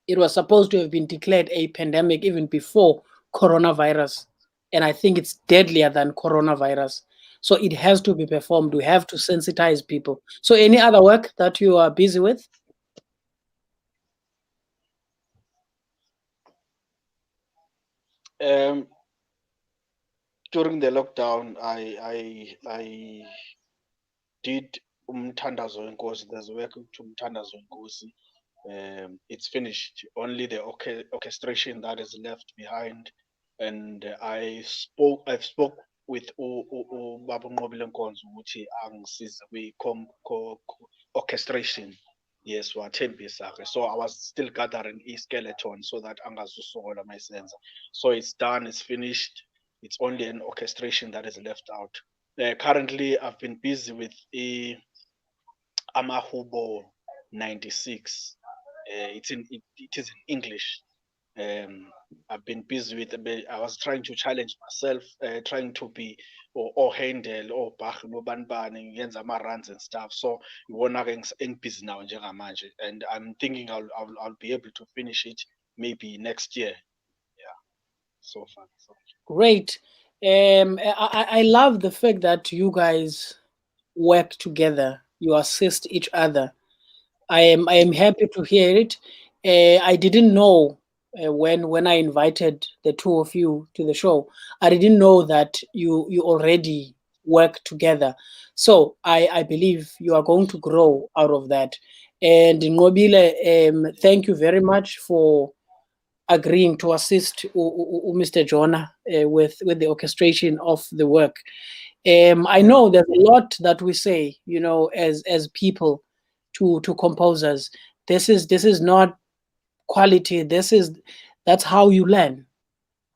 it was supposed to have been declared a pandemic even before coronavirus. And I think it's deadlier than coronavirus. So it has to be performed. We have to sensitize people. So, any other work that you are busy with? Um, During the lockdown, I did Umthandazo Nkosi. There's a work to Umthandazo Nkosi. It's finished. Only the orchestration that is left behind. And I've spoke with Baba Nqobile Nkonzo ukuthi angisize orchestration. Yes, wathembisa-ke. So I was still gathering skeleton so that angazusokola my sense. So it's done, it's finished. It's only an orchestration that is left out. Currently, I've been busy with Amahubo 96. It is in English. I've been busy with. I was trying to challenge myself, trying to be or Handel or Bach no banbani ngenza ama runs and stuff. So ibona-ke busy now njengamanje, and I'm thinking I'll be able to finish it maybe next year. Yeah, so far. So. Great. I love the fact that you guys work together, you assist each other. I am happy to hear it. I didn't know when I invited the two of you to the show. I didn't know that you already work together. So I believe you are going to grow out of that. And Nqobile, thank you very much for agreeing to assist Mr. Jona with the orchestration of the work. I Yeah. know there's a lot that we say, as people to composers. This is not quality. That's how you learn.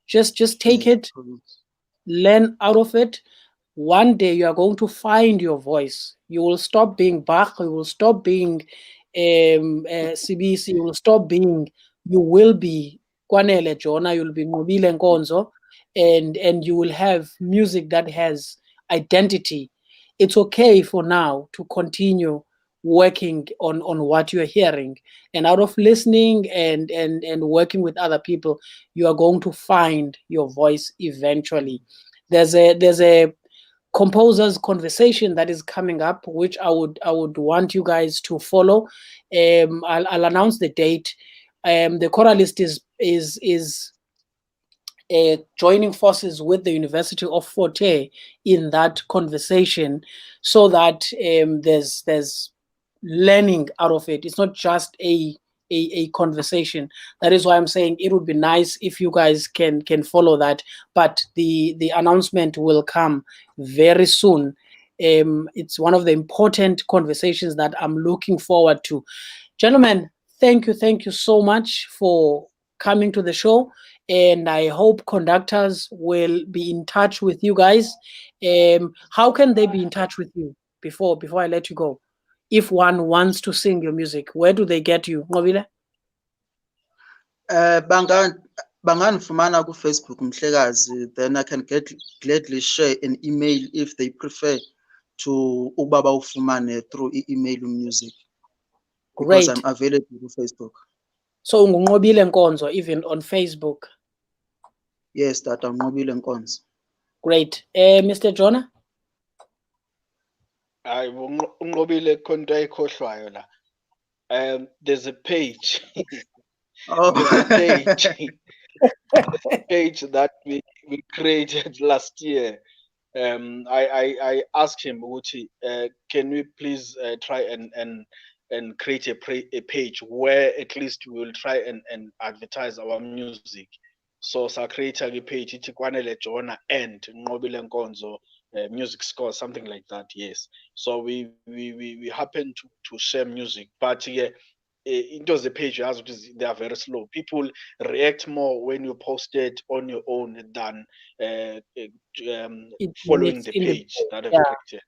Just take Yes. it, learn out of it. One day you are going to find your voice. You will stop being Bach. You will stop being CBC. You will stop being. You will be Kwanele Jona. You will be Nqobile Nkonzo, and you will have music that has identity. It's okay for now to continue working on what you're hearing, and out of listening and working with other people, you are going to find your voice eventually. There's a composers conversation that is coming up, which I would want you guys to follow. I'll announce the date. The Choralist is joining forces with the University of Forte in that conversation, so that there's learning out of it. It's not just a conversation. That is why I'm saying it would be nice if you guys can follow that. But the announcement will come very soon. It's one of the important conversations that I'm looking forward to. Gentlemen, thank you so much for coming to the show, and I hope conductors will be in touch with you guys. How can they be in touch with you before I let you go? If one wants to sing your music, where do they get you, Nqobile? Bangandifumana ku-Facebook Mhlekazi, then I can gladly share an email if they prefer to ukuba bawufumane through email music, because Great. I'm available on Facebook. So Nqobile Nkonzo even on Facebook. Yes, that I'm Nqobile Nkonzo. Great. Mr. Jona? Hayi Nqobile khonto ayikhohlwayo la. There's a page. Oh. There's a page that we created last year. I asked him, Uchi, can we please try and create a page where at least we will try and advertise our music. So sa create a page, it's Kwanele Jona and Nqobile Nkonzo music score, something like that. Yes. So we happen to share music, but yeah, it was a page as they are very slow. People react more when you post it on your own than When following it's the in the page that I've yeah, created.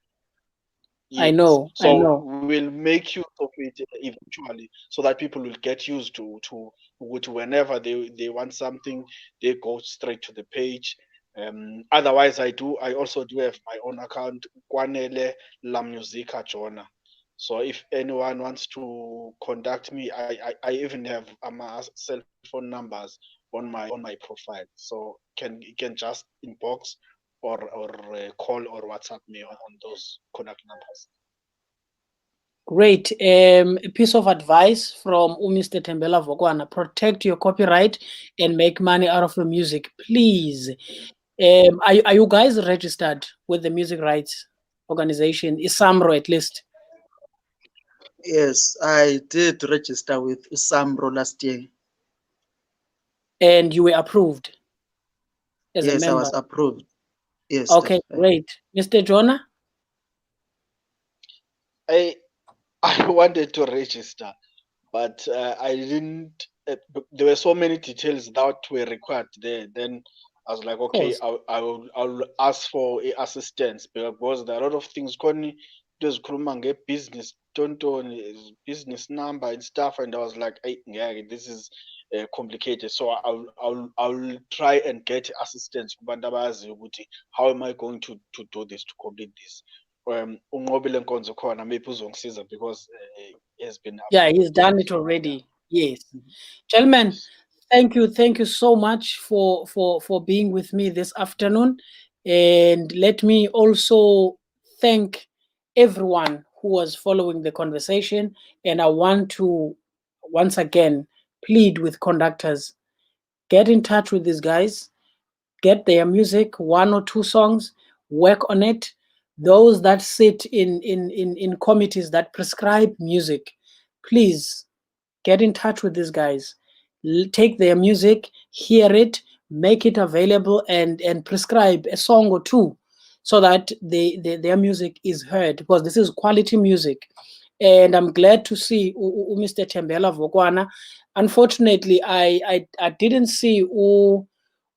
I Yes. know. So we'll make use of it eventually, so that people will get used to whenever they want something, they go straight to the page. Otherwise, I also do have my own account, Kwanele Jona. So if anyone wants to contact me, I even have my cell phone numbers on my profile. So you can just inbox or call or WhatsApp me on those contact numbers. Great. A piece of advice from Mr. Tembela Vokwana: protect your copyright and make money out of your music, please. Are you guys registered with the music rights organization, Isamro at least? Yes, I did register with Isamro last year. And you were approved as a Yes, I member? was approved. Yes. Okay, great. Mr. Jona? I wanted to register, but I didn't. There were so many details that were required there. Then I was like, okay, I'll ask for assistance, because there are a lot of things. Koni just business, don't business number and stuff, and I was like, hey, yeah, this is complicated. So I'll try and get assistance. How am I going to do this, to complete this? Unqobile Nkonzo khona maybe uzongisiza, because he has been Yeah, he's done it already. Yes. Gentlemen, thank you so much for being with me this afternoon. And let me also thank everyone who was following the conversation. And I want to once again plead with conductors: get in touch with these guys, get their music, 1 or 2 songs, work on it. Those that sit in committees that prescribe music, please get in touch with these guys. Take their music, hear it, make it available, and prescribe a song or 2 so that their music is heard, because this is quality music. And I'm glad to see Mr. Tembela Vokwana. Unfortunately, I didn't see Mr.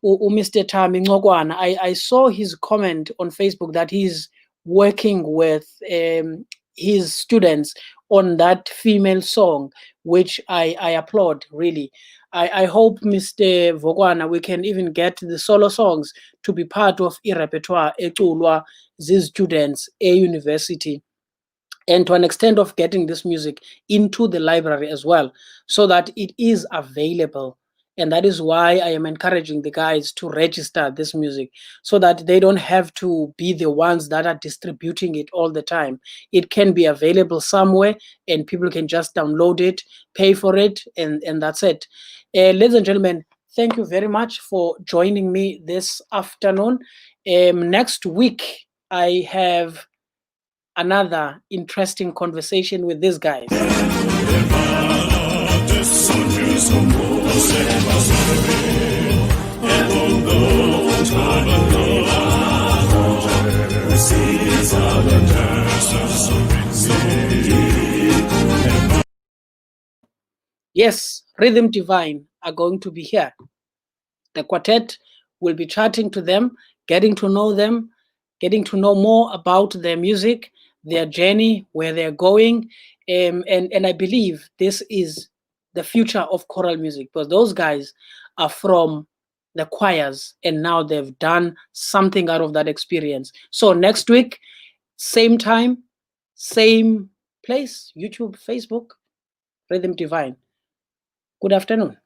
Tami Ngokwana. I saw his comment on Facebook that he's working with his students on that female song, which I applaud, really. I hope, Mr. Vokwana, we can even get the solo songs to be part of a repertoire eculwa these students a university, and to an extent of getting this music into the library as well, so that it is available. And that is why I am encouraging the guys to register this music, so that they don't have to be the ones that are distributing it all the time. It can be available somewhere and people can just download it, pay for it, and that's it. Ladies and gentlemen, thank you very much for joining me this afternoon. Next week, I have another interesting conversation with these guys. Yes, Rhythm Divine are going to be here. The quartet will be chatting to them, getting to know them, getting to know more about their music, their journey, where they're going. And I believe this is the future of choral music, because those guys are from the choirs and now they've done something out of that experience. So next week, same time, same place, YouTube, Facebook, Rhythm Divine. Good afternoon.